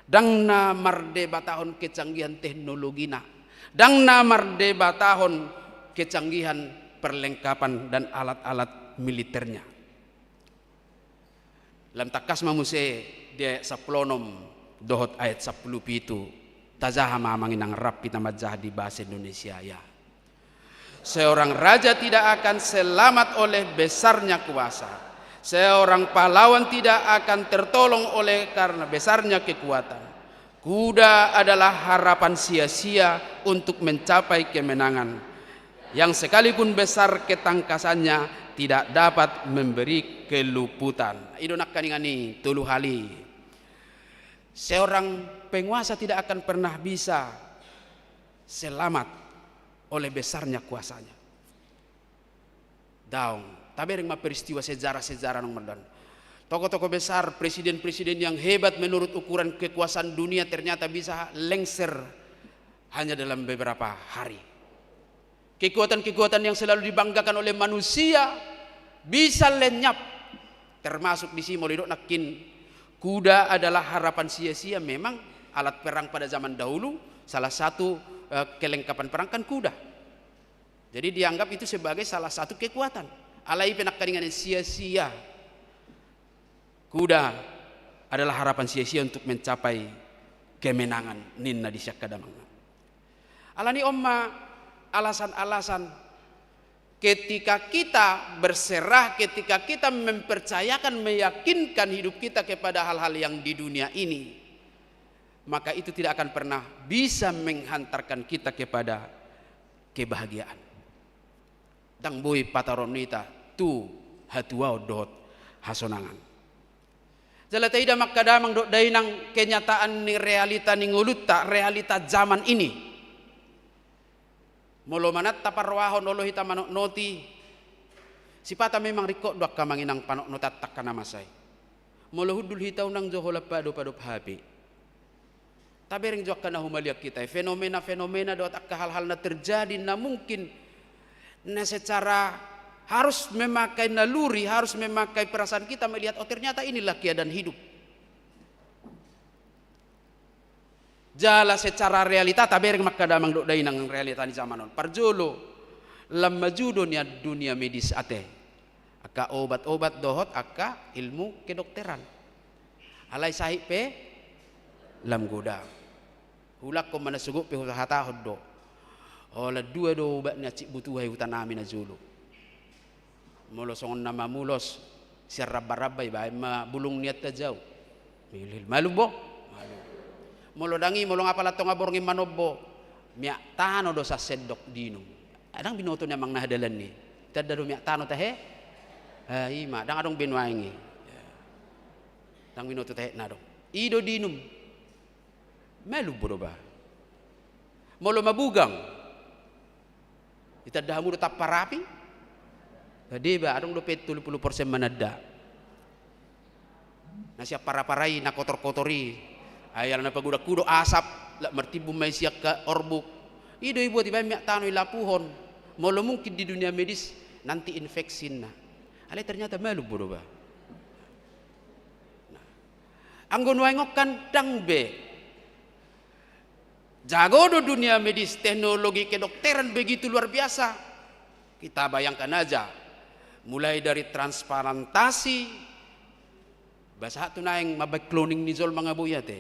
Dang na mardebatahon kecanggihan teknologi na. Dang na mardebatahon kecanggihan perlengkapan dan alat-alat militernya. Lam takas mamuse dia saplonom dohot ayat 10 pitu tazaha mamanginang rapi namajah di bahasa Indonesia ya. Seorang raja tidak akan selamat oleh besarnya kuasa. Seorang pahlawan tidak akan tertolong oleh karena besarnya kekuatan. Kuda adalah harapan sia-sia untuk mencapai kemenangan. Yang sekalipun besar ketangkasannya tidak dapat memberi keluputan. Idonak kaningani tulu hali. Seorang penguasa tidak akan pernah bisa selamat oleh besarnya kuasanya. daung. Tabereng ma peristiwa sejarah-sejarah nong merdan. Tokoh-tokoh besar, presiden-presiden yang hebat menurut ukuran kekuasaan dunia ternyata bisa lengser hanya dalam beberapa hari. Kekuatan-kekuatan yang selalu dibanggakan oleh manusia bisa lenyap. Termasuk di sini molidok nakin kuda adalah harapan sia-sia. Memang alat perang pada zaman dahulu salah satu kelengkapan perang kan kuda. Jadi dianggap itu sebagai salah satu kekuatan. Alai penakaringan yang sia-sia. Kuda adalah harapan sia-sia untuk mencapai kemenangan ninna di syakadamang. Alani omma alasan-alasan ketika kita berserah, ketika kita mempercayakan, meyakinkan hidup kita kepada hal-hal yang di dunia ini, maka itu tidak akan pernah bisa menghantarkan kita kepada kebahagiaan. Dang boy pataronita tu hatua dot hasonangan. Jalatai ida makadamang dok dainang kenyataan ni realita ni nguluta realita zaman ini. Molo manat taparwahon olo hita manok noti. Sipata memang rikok dok kamanginang panok notat tak kana masay. Molo hudul hita unang johola pado habi. Tabereng jok kana humaliak kita. Fenomena-fenomena dot akka hal-hal na terjadi na mungkin na secara harus memakai naluri, harus memakai perasaan kita melihat, oh ternyata inilah keadaan hidup. Jala secara realita tabereng makadamang dok dainang realita ni zamanon. Parjolo lam majudo nia dunia medis ate. Aka obat-obat dohot aka ilmu kedokteran. Alai sahip pe lam goda. Hulak ko manasugo pe hata hoddo. Ola dua do obat nia cik butuh hutan amin azulu. Mulos on nama mulos si rabba-rabba iba ma bulung niat ta jauh milil malu bo malu molo dangi molong apala tonga borngi manobo mia tano dosa sedok dinum adang binoto nya mang nahdalan ni tadda do mia tano tahe ima dang adong benwaingi dang binoto tahe nadong ido dinum malu bodoba molo mabugang itadda hamu tetap parapi. Jadi ba adong dopet 70% manada. Na siap para-parai na kotor-kotori. Ayal na paguda-kudo asap la mertibu may siyak ka orbuk. Ido ibu tiba miak tano ilapuhon. Molo mungkin di dunia medis nanti infeksin na. Ale ternyata malu bodo ba. Anggon waingok kan dangbe. Jago do dunia medis, teknologi kedokteran begitu luar biasa. Kita bayangkan aja. Mulai dari transparantasi bahasa tu naing mabay cloning ni zol mga boy ate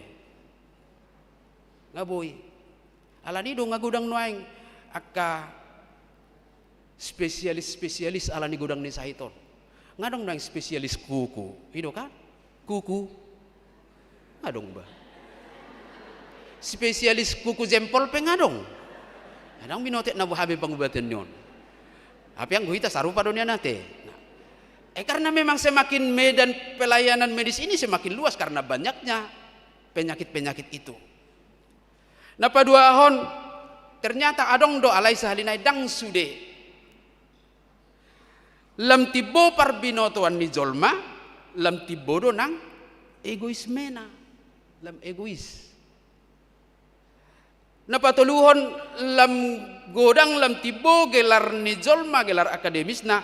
ngaboy alani do ngagudang naing akka spesialis alani gudang ni sahiton ngadong naing spesialis kuku ido kan kuku ngadong ba spesialis kuku jempol pe ngadong adang binotet na buhabe pangubatan yon. Apa yang guhita sarupa dunia nate. Karena memang semakin medan pelayanan medis ini semakin luas karena banyaknya penyakit-penyakit itu. Napa dua ahon ternyata adong do alai sahalinai dang sude. Lam tibo parbinotoan ni jolma, lam tibo do nang egoismena, lam egois. Napatuluhon lam godang lam tibo gelar ni jolma gelar akademis na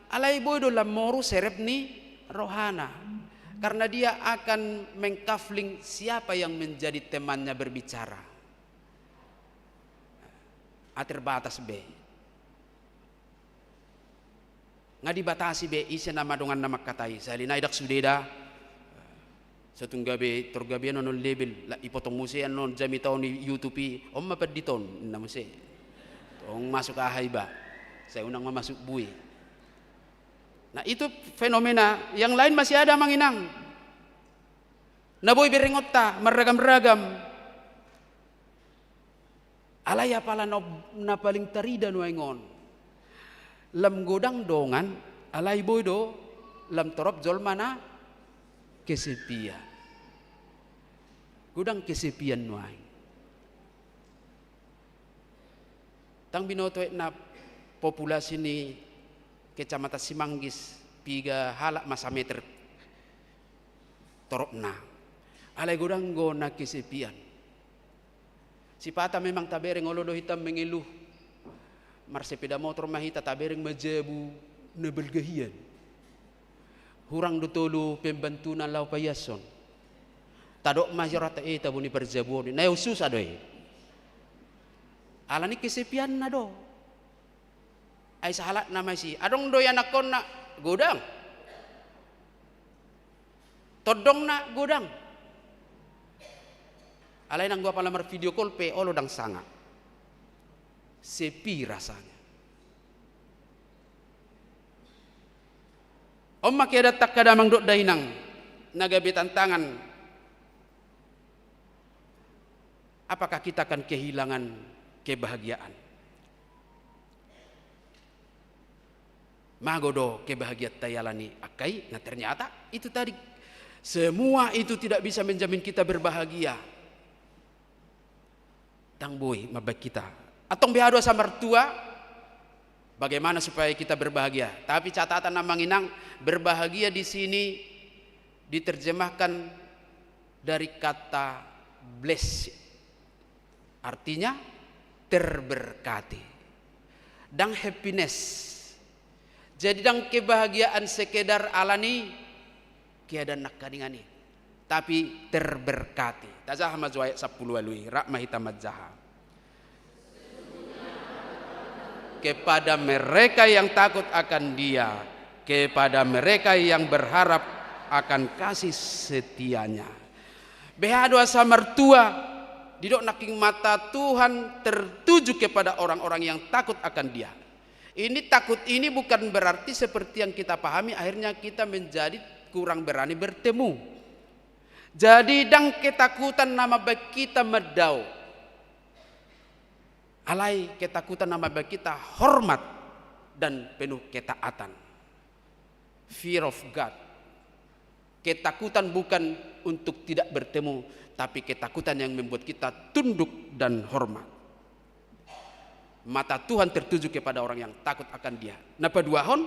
alai boy do lam moru serep ni rohana karena dia akan mengkafling siapa yang menjadi temannya berbicara terbatas be ngadi batasi be isi nama dongan nama katai salina idak sudeda satong gabi torgabian non label la ipotong musean non jami taon ni YouTube om mapaditon na muse tong masuk ahay ba saya unang mamasuk bui nah itu fenomena yang lain masih ada manginang naboy beringot ta meragam-ragam alaya pala na paling tarida nuengon lam godang dongan alay boy do lam torop jolmana kesepian gudang kesepian nuai tang binoto na populasi ni Kecamatan Simanggis, piga halak masa meter torokna. Alai godanggo na kesepian. Si pata memang tabereng olodo hitam mengeluh. Mar sepeda motor mahita tabereng majabu nebelgahian. Hurang dotolo pembantunan lau payason. Tadok masyarakat eta buni perjabuan. Na usus adoy. Alani kesepian na do. Ay sahalat na masih. Adong do anak kon na godang. Todong na godang. Alay nang gua palamar video call pe olo dang sanga. Sepi rasanya. Om makiadat tak kadamang dok dainang nagabi tantangan. Apakah kita akan kehilangan kebahagiaan? Magodo kebahagiaan tayalani akai. Nah ternyata itu tadi semua itu tidak bisa menjamin kita berbahagia. Tang boy mabak kita. Atong behado sama mertua bagaimana supaya kita berbahagia. Tapi catatan namanginang berbahagia di sini diterjemahkan dari kata blessed. Artinya terberkati. Dan happiness. Jadi dan kebahagiaan sekedar alani kiada nak kadingani. Tapi terberkati. Tazah mazwaya 10 walui rahmahita madzaha. Kepada mereka yang takut akan Dia, kepada mereka yang berharap akan kasih setianya. Behado asa mertua didok naking mata Tuhan tertuju kepada orang-orang yang takut akan Dia. Ini takut ini bukan berarti seperti yang kita pahami akhirnya kita menjadi kurang berani bertemu. Jadi dang ketakutan nama baik kita medau. Alai ketakutan nama baik kita hormat dan penuh ketaatan. Fear of God. Ketakutan bukan untuk tidak bertemu, tapi ketakutan yang membuat kita tunduk dan hormat. Mata Tuhan tertuju kepada orang yang takut akan Dia. Napa duahon?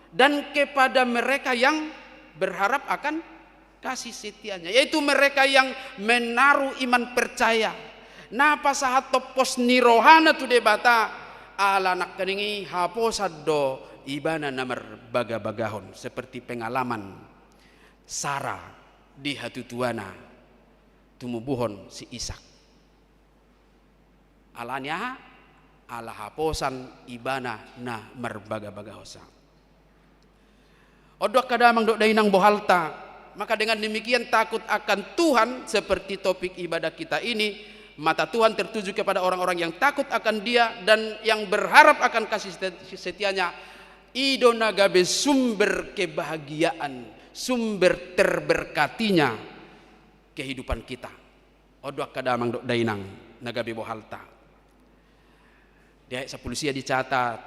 Dan kepada mereka yang berharap akan kasih setianya, yaitu mereka yang menaruh iman percaya. Napa sahat topos nirohana tu debata ala nak keningi haposado ibana namar baga-bagahon seperti pengalaman Sarah di hatutuana tumubuhon si Ishak. Alanya ala haposan ibana na marbaga-bagahosa. Odok kadamang dok dainang bohalta. Maka dengan demikian takut akan Tuhan seperti topik ibadah kita ini, mata Tuhan tertuju kepada orang-orang yang takut akan Dia dan yang berharap akan kasih setianya. Idona gabe sumber kebahagiaan, sumber terberkatinya kehidupan kita. Odok kadamang dok dainang nagabe bohalta. Dia sapulusia dicatat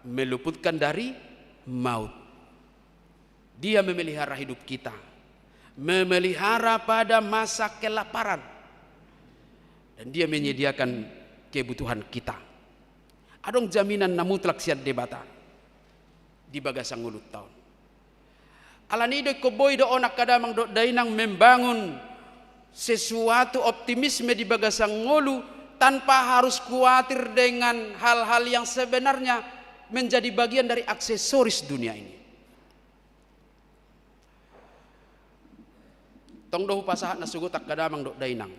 meluputkan dari maut. Dia memelihara hidup kita, memelihara pada masa kelaparan, dan Dia menyediakan kebutuhan kita. Adong jaminan na mutlak siat debata di bagasang ulut tahun. Alanido koboy do onak kadamang do dainang membangun sesuatu optimisme di bagasang ngolu tanpa harus khawatir dengan hal-hal yang sebenarnya menjadi bagian dari aksesoris dunia ini. Tong dohu pasahat na sugot tak kadamang do dainang.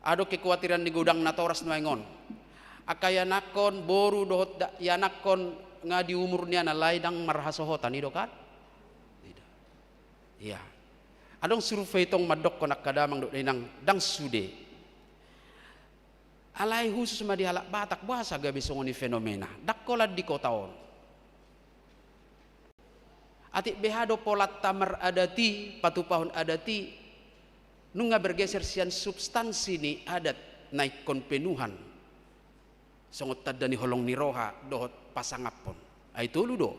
Ado kekhawatiran di gudang na toras nuengon. Akayanakon boru dohot yanakon nga di umur niya na laydang marhasohotan ido kan? Iya. Adong survei tong madok ko nak kadamang do dainang dang sude. Alay khusus madihalak batak bahasa gabi songoni fenomena. Dakkolad di kotaon. Atik behado polat tamar adati, patupahon adati, nunga bergeser sian substansi ni adat naik konpenuhan. Songot tadani holong niroha dohot pasangapon. Ay tulu do.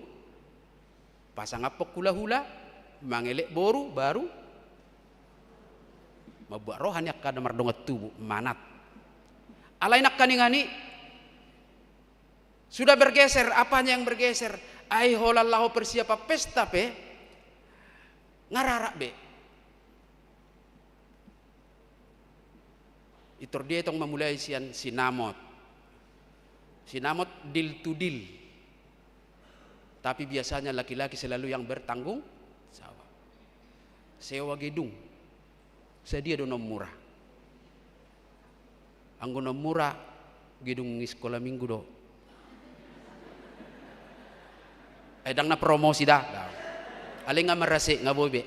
Pasangapok hula-hula, mangelek boru baru mabuat rohan yak kada mardongat tubuh manat. Alay nak kaningani sudah bergeser, apanya yang bergeser? ai holallahu persiapa pesta pe ngararak be. Itor dia tong memulai sian sinamot. Sinamot deal to deal. Tapi biasanya laki-laki selalu yang bertanggung jawab. Sewa gedung. Sedia do nom murah. Anggo nom murah gedung sekolah minggu do. Edang na promosi dah. Aling nga merasik nga bobe.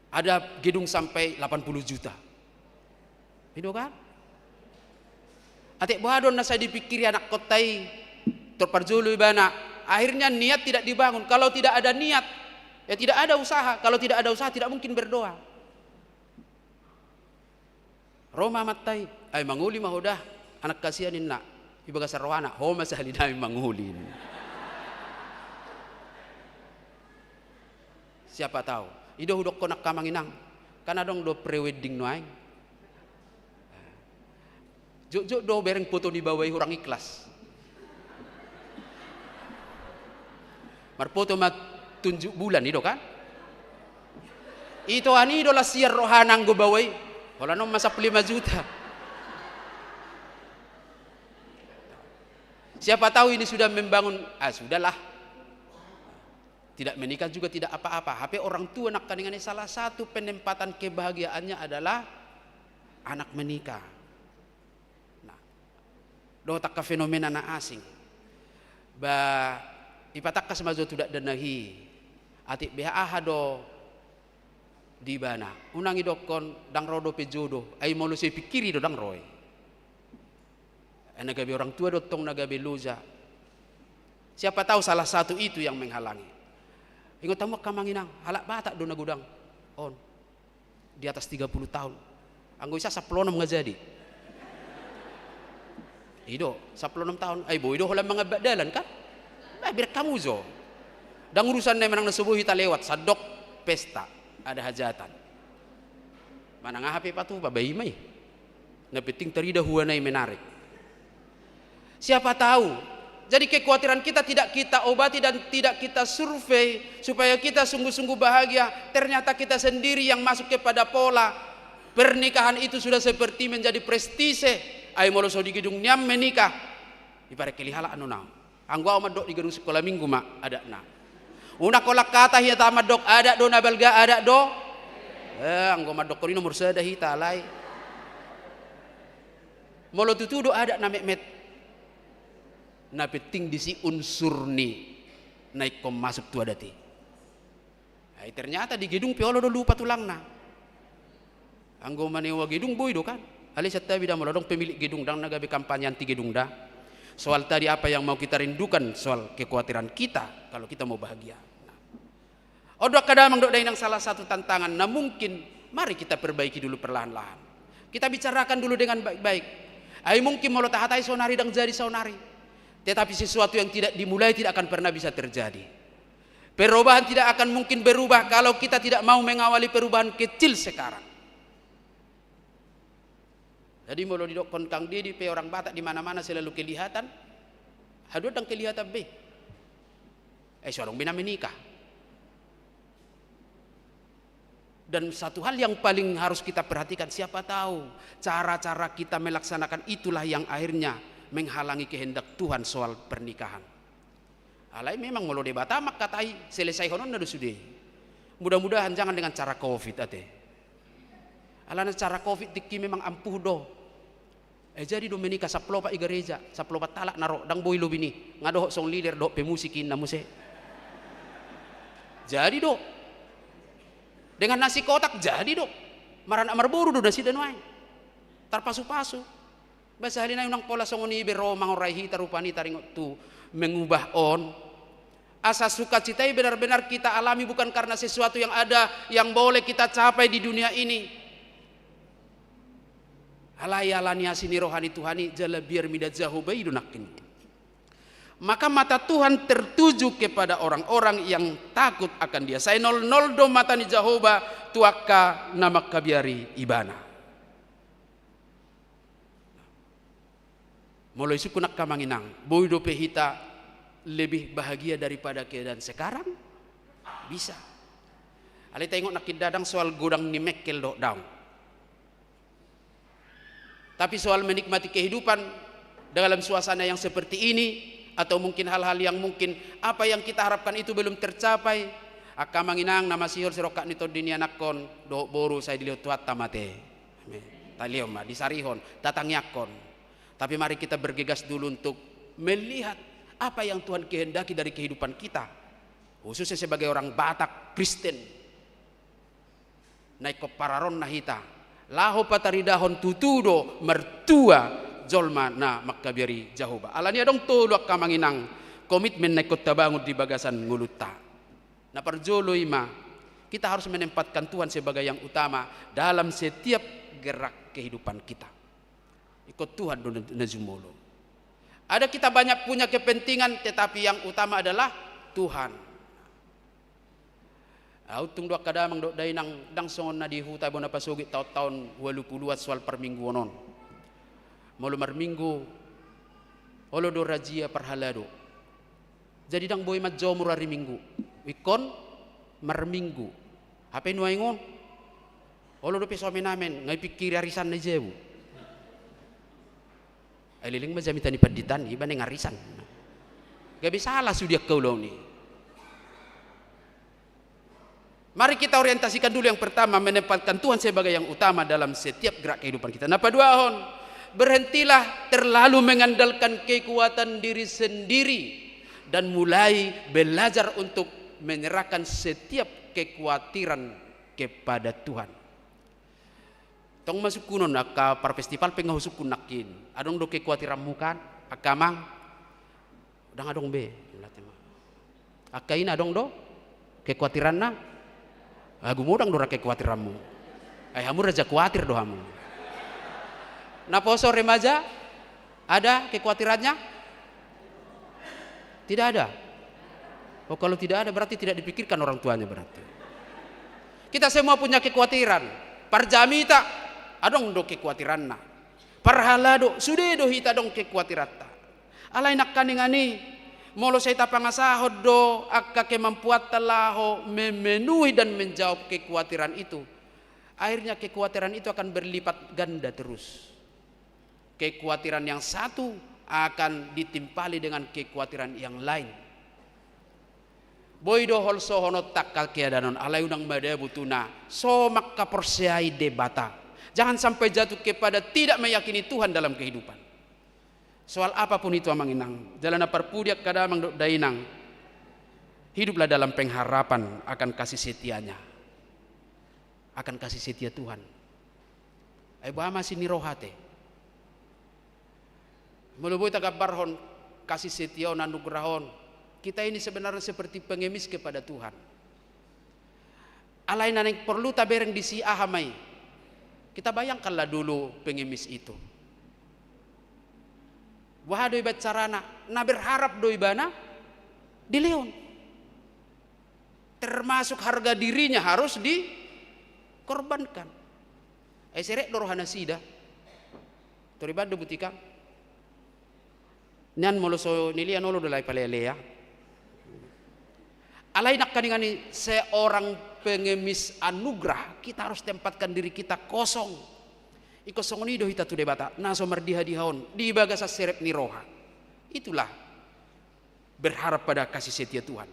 Ada gedung sampai 80 juta. Itu kan? Atik bahadon na saya dipikiri anak kotai terparjulu ibana. Akhirnya niat tidak dibangun. Kalau tidak ada niat, ya tidak ada usaha. Kalau tidak ada usaha tidak mungkin berdoa. Roma matai, ay manguli mahudah anak kasihanin nak. Ibaga sarwana, homa sahali nami mangulin. Siapa tahu? Ido hudok konak kamanginang. Karena dong do pre-wedding noaing. Juk do bereng foto dibawahi orang ikhlas. Mar foto mat tunjuk bulan itu kan? Itu ani do lasiar rohanang go bawahi. Wala nom masa 5 juta. Siapa tahu ini sudah membangun, sudahlah. Tidak menikah juga tidak apa-apa. HP orang tua nak kandungannya salah satu penempatan kebahagiaannya adalah anak menikah. Nah, dotak ke fenomena na asing. Ba ipatak ka samazo tidak denahi. Atik BH do di bana. Unang idokon dang rodo pe jodoh. Ai molo se pikiri do dang roy. Nagabi orang tua dotong nagabi luza. Siapa tahu salah satu itu yang menghalangi. Ingat tamu kamanginang, halak batak do nagudang. On. Di atas 30 tahun. Anggo isa 16 ngajadi. Ido 16 tahun. Ay boy do holam mga badalan kan? Nah, biar kamu zo. Dang urusan na menang nasubuhi ta lewat sadok pesta, ada hajatan. Mana ngahapi patu babai may. Napiting terida huwanay menarik. Siapa tahu? Jadi kekhawatiran kita tidak kita obati dan tidak kita survei supaya kita sungguh-sungguh bahagia. Ternyata kita sendiri yang masuk kepada pola pernikahan itu sudah seperti menjadi prestise. Ay molo so di gedung nyam menikah. Ibarat kelihala anu na. Anggo amat dok di gedung sekolah minggu mak ada na. Una kolak kata hiya tamat dok ada do na belga ada do. Anggo amat dok ko nomor sada hita lay. Molo tutudo ada na met. Na penting di si unsur ni naik kom masuk tua dati. Ay ternyata di gedung piolo do lupa tulang na. Anggo manewa gedung boy do kan. Ali satta bida mo dong pemilik gedung dang nagabi kampanye anti gedung dah. Soal tadi apa yang mau kita rindukan soal kekhawatiran kita kalau kita mau bahagia. Odok kadang dok dainang salah satu tantangan. Nah mungkin mari kita perbaiki dulu perlahan-lahan. Kita bicarakan dulu dengan baik-baik. Ay mungkin mau tahatai sonari dang jadi sonari. Tetapi sesuatu yang tidak dimulai tidak akan pernah bisa terjadi. Perubahan tidak akan mungkin berubah kalau kita tidak mau mengawali perubahan kecil sekarang. Jadi mau didokon Kang Dedi pe orang Batak di mana-mana selalu kelihatan. Hadut dan kelihatan be. Seorang bina menikah. Dan satu hal yang paling harus kita perhatikan, siapa tahu cara-cara kita melaksanakan itulah yang akhirnya menghalangi kehendak Tuhan soal pernikahan. Alai memang molo de batamak katai selesai honon nado sude. Mudah-mudahan jangan dengan cara Covid ate. Alana cara Covid tiki memang ampuh do. Jadi do menikah saplopa i gereja, saplopa talak naro dang boy lo bini. Ngado song leader do pemusikin namuse. Jadi do. Dengan nasi kotak jadi do. Maran amar boru do nasi denwai. Tarpasu-pasu. Basa halina yung pola songoni bero mangorai hita rupani taringot tu mengubah on. Asa sukacita benar-benar kita alami bukan karena sesuatu yang ada yang boleh kita capai di dunia ini. Alayalani asini rohani Tuhani jala biar midat zahubai dunakin. Maka mata Tuhan tertuju kepada orang-orang yang takut akan Dia. Saya nol do mata ni Jehovah tuaka nama kabiari ibana. Mulai suku nak kamanginang, boy do pehita lebih bahagia daripada keadaan sekarang? Bisa. Ali tengok nak dadang soal godang ni mekel dok daun. Tapi soal menikmati kehidupan dalam suasana yang seperti ini, atau mungkin hal-hal yang mungkin apa yang kita harapkan itu belum tercapai, akka manginang nama sihor serokat nito dinia nakon do boru saya dilihat tuat tamate. Taliom di sarihon datang yakon. Tapi mari kita bergegas dulu untuk melihat apa yang Tuhan kehendaki dari kehidupan kita, khususnya sebagai orang Batak Kristen. Naik ke pararon nahita laho pataridahon tutudo mertua jolma na makkabiari jahoba alani adong tolo akka manginang komitmen naik kota bangun di bagasan nguluta na parjolo ima. Kita harus menempatkan Tuhan sebagai yang utama dalam setiap gerak kehidupan kita. Ikut Tuhan nazumolo. Ada kita banyak punya kepentingan, tetapi yang utama adalah Tuhan. Autung dua kadamang dok dainang dang songon na di huta bona pasugi tahun 80 soal per minggu onon. Malu marminggu olo do rajia perhalado. Jadi dang boy mat jomur hari minggu. Wikon marminggu. Apa nuai ngon? Olo do peso menamen ngai pikir arisan na jewu. Aliling mazami tani paditan iba ne ngarisan. Gak bisa salah sudia kau ni. Mari kita orientasikan dulu yang pertama, menempatkan Tuhan sebagai yang utama dalam setiap gerak kehidupan kita. Napa dua hon? Berhentilah terlalu mengandalkan kekuatan diri sendiri dan mulai belajar untuk menyerahkan setiap kekhawatiran kepada Tuhan. Tong masuk kuno nak par festival pengahusuk kunakin. Adong do kekhawatiran mukan akamang. Udang adong be. Akain adong do kekhawatiran na. Aku mudang do kekhawatiranmu. Hamu raja khawatir do hamu. Na poso remaja ada kekhawatirannya? Tidak ada. Oh kalau tidak ada berarti tidak dipikirkan orang tuanya berarti. Kita semua punya kekhawatiran. Parjamita adong do kekhawatiran na. Parhalado sudah do hita dong kekhawatiran ta. Alay nak kaningani molo saya pangasahod do akka kemampuan talaho memenuhi dan menjawab kekhawatiran itu. Akhirnya kekhawatiran itu akan berlipat ganda terus. Kekhawatiran yang satu akan ditimpali dengan kekhawatiran yang lain. Boy do holso honot takkal keadanon alay unang madabutuna so makka persiai debata. Jangan sampai jatuh kepada tidak meyakini Tuhan dalam kehidupan. Soal apapun itu amanginang, jalan parpudiak kadamang dainang. Hiduplah dalam pengharapan akan kasih setianya. Akan kasih setia Tuhan. Ay bahama sini rohate. Meluboy tagabarhon kasih setia nanugrahon. Kita ini sebenarnya seperti pengemis kepada Tuhan. Alay naneng perlu tabereng di si ahamai. Kita bayangkanlah dulu pengemis itu. Wah doi bacarana, na berharap doi bana di leon. Termasuk harga dirinya harus dikorbankan. Serek dorohana sida. Toriba do butika. Nian moloso nilian olo dolai palele ya. Alay nak kaningani seorang pengemis anugerah, kita harus tempatkan diri kita kosong. Ikosong ni do hita tu debata naso mardiha dihon di bagasa serep ni roha. Itulah berharap pada kasih setia Tuhan.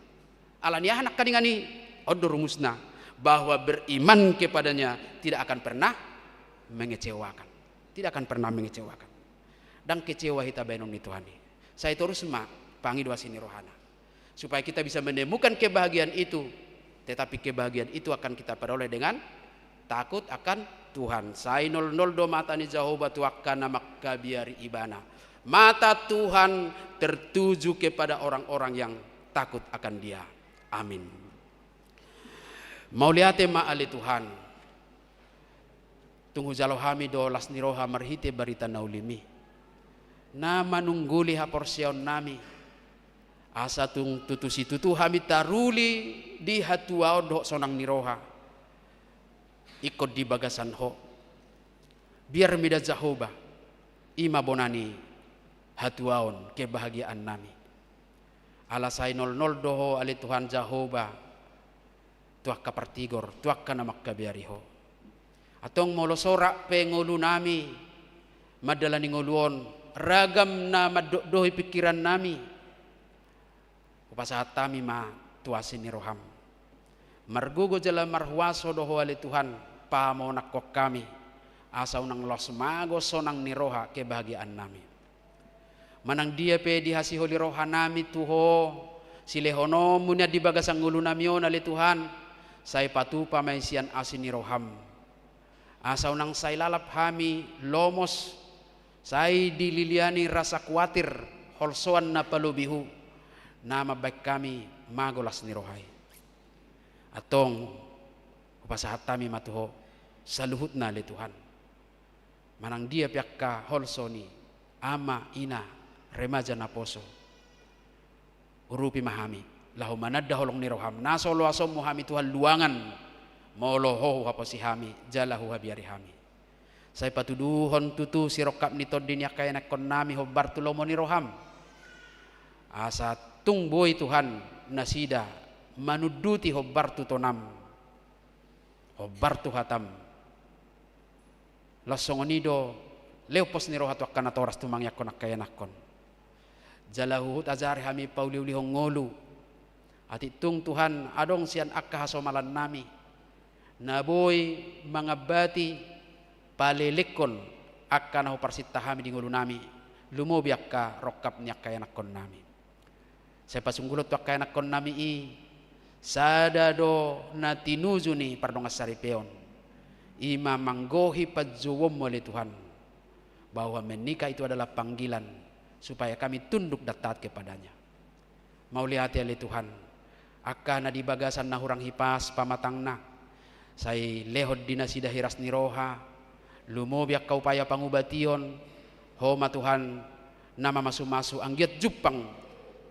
Alania anak kaningani odor musna bahwa beriman kepadanya tidak akan pernah mengecewakan. Tidak akan pernah mengecewakan. Dan kecewa hita benon ni Tuhan. Saya terus pangi dua sini rohana. Supaya kita bisa menemukan kebahagiaan itu. Tetapi kebahagiaan itu akan kita peroleh dengan takut akan Tuhan. Sai 00 do mata ni Jehovah tuakana makkabiari ibana. Mata Tuhan tertuju kepada orang-orang yang takut akan Dia. Amin. Mau lihat ali Tuhan. Tunggu jalo hami do las niroha marhite barita naulimi. Na manungguli ha porsion nami. Asa tung tutusi tutu hami taruli di hatuao do sonang niroha. Ikut di bagasan ho. Biar mida Jehovah ima bonani hatuaon kebahagiaan nami. Alasay 00 doho ali Tuhan Jehovah tuak kapartigor tuak ka na makkabiariho. Atong molosora pe ngulu nami madala ni nguluon ragam na maddohi pikiran nami upasahat tami ma tuasin ni roham margugo jala marhuaso doho ali Tuhan pamo nakok kami asaw nang los mago sonang ni roha kebahagiaan nami manang dia pe dihasiholi roha nami tuho silehono munya di bagasang ngulu namion ali Tuhan say patupa may siyan asin ni roham asaw nang say lalap hami lomos say dililiani rasa kuatir holsoan na palubihu na mabay kami magolas ni rohay atong upasahat tami matuho sa luhut na li Tuhan manang dia piak ka holsoni ama ina remaja na poso urupi mahami lahu manadda holong ni roham nasolo asom muhami Tuhan luangan moloho haposi hami jalahu habiari hami say patuduhon tutu sirokap ni todin yakay nakon nami hobar tulomo ni roham asa tungboy Tuhan nasida manuduti hobar tutonam hobar tuhatam lasongonido leupos ni rohat wakana toras tumangyakon akayanakon jalahu azari hami pauliulihong ngolu ati tung Tuhan adong sian akka hasomalan nami naboy mga bati palilikon akka na parsita hami di ngulu nami lumobi akka rokap ni akayanakon nami sa pasunggulot akayanakon nami sadado na tinuzuni pardong asaripeon ima manggohi padjuwom oleh Tuhan bahwa menikah itu adalah panggilan supaya kami tunduk dan taat kepadanya. Mau lihat oleh Tuhan akan di bagasan na hurang hipas pamatangna say lehod dinasida hiras ni roha lumobiak kaupaya pangubation homa Tuhan nama masu-masu anggiat jupang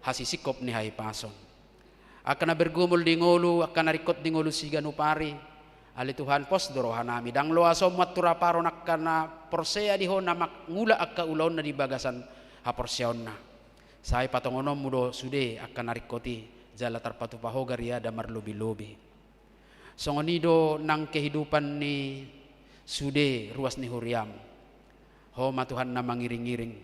hasisikop ni haipason akan bergumul di ngolu akan narikot di ngolu sigan upari ali Tuhan pos dorohan nami dang loa somat turaparon akan na porsea diho namak ngula akka ulaon na di bagasan haporseon na say patongonom mudo sude akan narikoti jala tarpatu pahogaria da marlobi-lobi songonido nang kehidupan ni sude ruas ni huriam homa Tuhan na mangiring-iring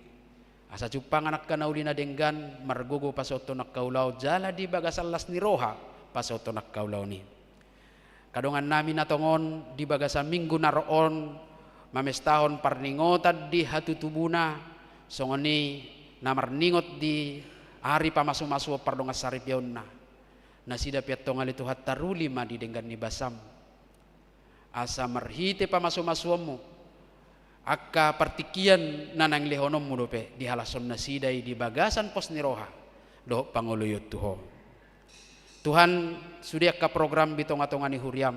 asa cupang anak ka naulina denggan margogo pasoto nakkaulaw jala di bagasan las ni roha pasoto nakkaulaw ni kadongan namin natongon di bagasan minggu naroon mamestahon parningotad di hatutubuna songoni namarningot di ari pamasu-masu pardonga saripyaon na sida piatong ali Tuhan tarulima di denggan ni basam asa marhite pamasu-masumu akka partikian nanang lehonom mudope di halason na siday di bagasan pos ni roha do panguluyot tuho Tuhan sudia ka program bitong-atongan ni huriam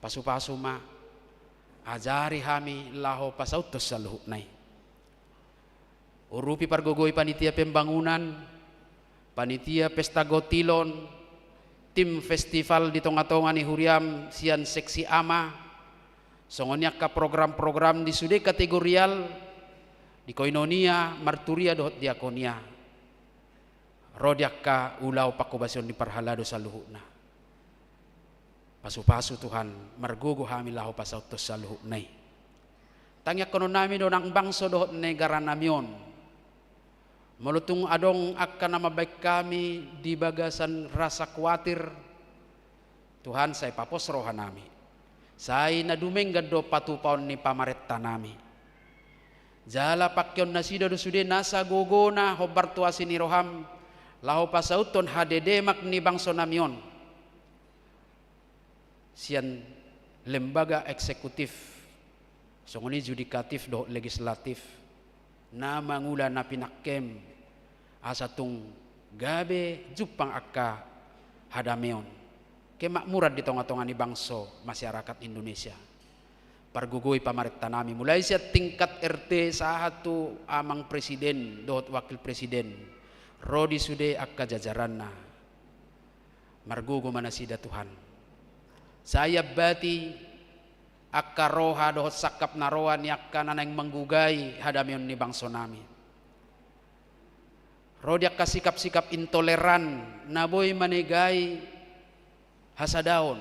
pasu-pasu ma ajari hami laho pasautos sa luhut nai urupi pargogoy panitia pembangunan panitia pesta gotilon tim festival ditong-atongan ni huriam sian seksi ama songonya ka program-program di sude kategorial di koinonia marturia dohot diakonia rodiak ka ulaw pakubasion di parhalado sa luhut na pasu-pasu Tuhan margugo hami laho pasautos sa luhut nai tangyak kono nami do nang bangso dohot negara namion melutung adong akan nama baik kami di bagasan rasa khawatir Tuhan saya papos roha nami saya nadumeng gado patupaon ni pamaretta nami jala pakyon nasida do sude nasa gogona hobar tuasi ni roham laho pasauton hadedemak ni bangso namion sian lembaga eksekutif songoni judikatif do legislatif na mangula na pinakkem asatung gabe jupang akka hadameon kemakmuran di tonga-tonga ni bangso masyarakat Indonesia pargugoy pamaretta nami mulai siya tingkat RT sahatu amang presiden dohot wakil presiden rodi sude akka jajaran na margugo manasida Tuhan saya bati akka roha dohot sakap naroan yakka nanang manggugay hadameon ni bangso nami Rodiak ka sikap-sikap intoleran naboy manegai hasadaon.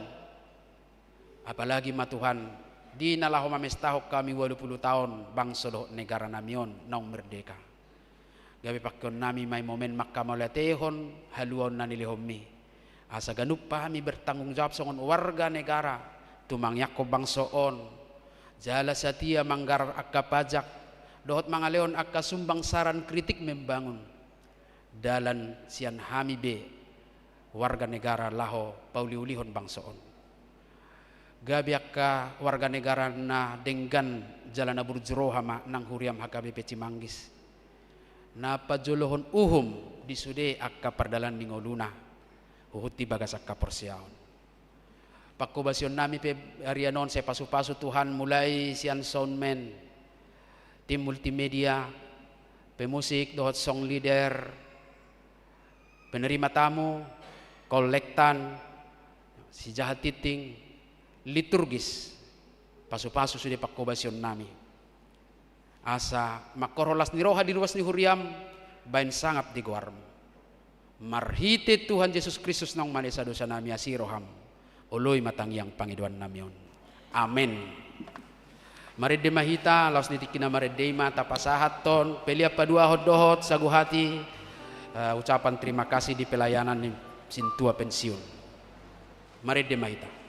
Apalagi matuhan di nalaho mamestahok kami 80 tahun bangsa doh negara namion naong merdeka. Gabi pakyon nami may momen makamalatehon haluon na nilihomi. Asa ganup pa kami bertanggung jawab songon warga negara tumangyak ko bangsoon. Jala satia manggar akka pajak dohot mga leon akka sumbang saran kritik membangun. Dalan sian hami be warga negara laho pauliulihon bangsoon. Gabi akka warga negara na denggan jalan aburjuro hama nang huriam HKBP Cimanggis. Na pajolohon uhum di sude akka perdalan ningoluna uhuti bagas akka porsiaon. Pakubasyon nami pe arianon saya pasu-pasu Tuhan mulai sian soundman, tim multimedia, pemusik, dohot song leader, penerima tamu, kolektan, si jahat titing, liturgis, pasu-pasu sudah pakubasyon nami. Asa makorolas ni roha di ruas ni huriam bain sangat di guarm. Marhite Tuhan Yesus Kristus nang manesa dosa nami asiroham. Oloy matang yang pangiduan namion. Amen. Marede mahita laos nitikina maredema tapasahat ton pelia padua hodohot saguhati ucapan terima kasih di pelayanan ni sintua pensiun. Marede mahita.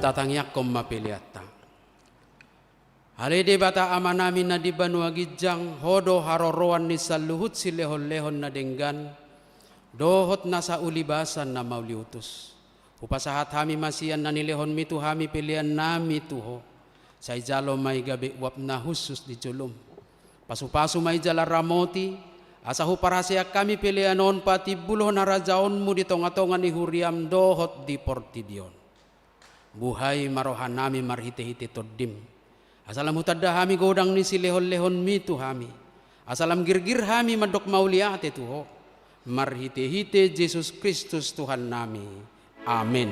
tatang yakom mapiliata. Halide bata amanami na di banua gijang hodo haroroan ni saluhut si lehon-lehon na denggan dohot na sa ulibasan na mauliutus. Upasahat hami masian na nilehon mitu hami pilihan nami tuho. Say jalo may gabi wap na husus di julum. Pasu-pasu may jala ramoti asahu parasya kami pilihan on pati buloh na rajaon mu di tonga-tonga ni huriam dohot di portidion. Buhay marohan nami marhite-hite todim. Asalam hutadda hami godang ni si lehon-lehon mitu hami. Asalam girgir hami madok mauliate tuho. Marhite-hite Jesus Kristus Tuhan nami. Amin.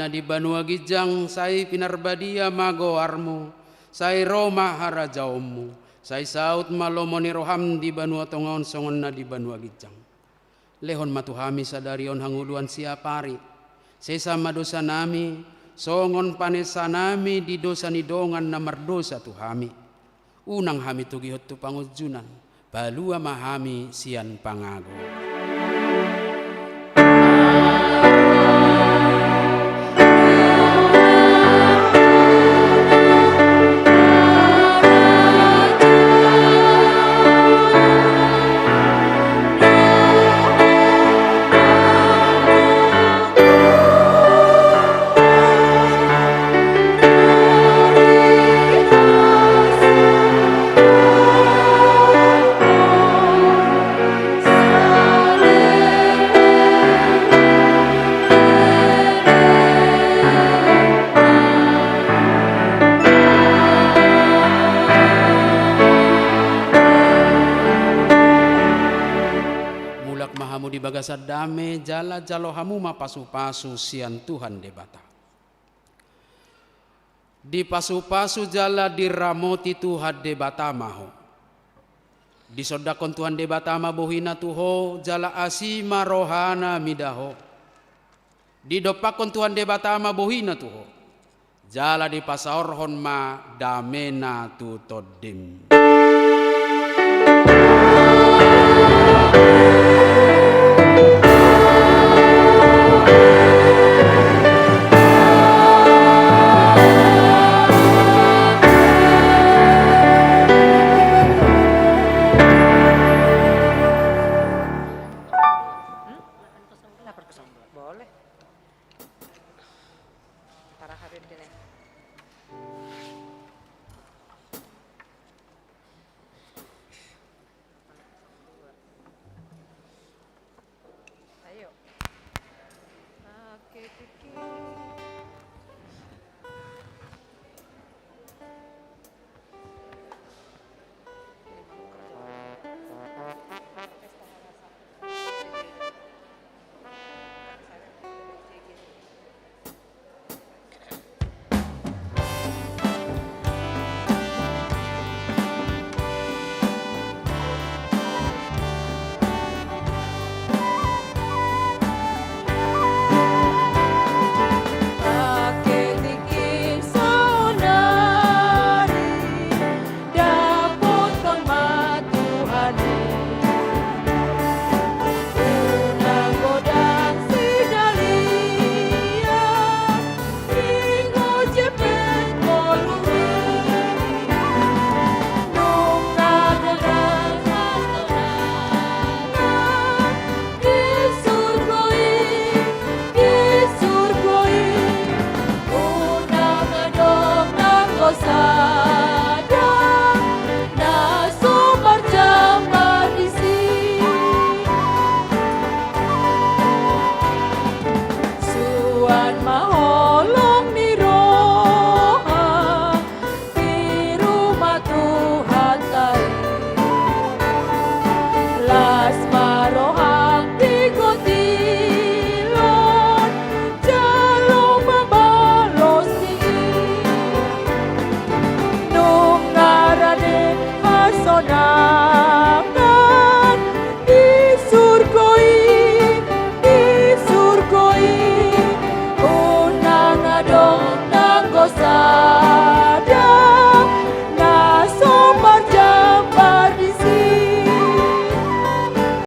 Di banua gijang say pinarbadia mago armu say Roma harajaomu say saut malomoni roham di banua tongaon songon na di banua gijang lehon matuhami sadarion hanguluan siapari sesa madosa nami songon panesa nami di dosa nidongan na mardosa tuhami unang hami tugihot tu pangujunan balua mahami sian pangago. Sadame jala jalo hamu mapasu-pasu sian Tuhan debata. Di pasu-pasu jala diramoti Tuhan debata maho. Di sodakon Tuhan debata mabohina tuho jala asima rohana midaho. Di dopakon Tuhan debata mabohina tuho. Jala di pasaorhon ma damena tu todim. Boleh. Para hadir dile.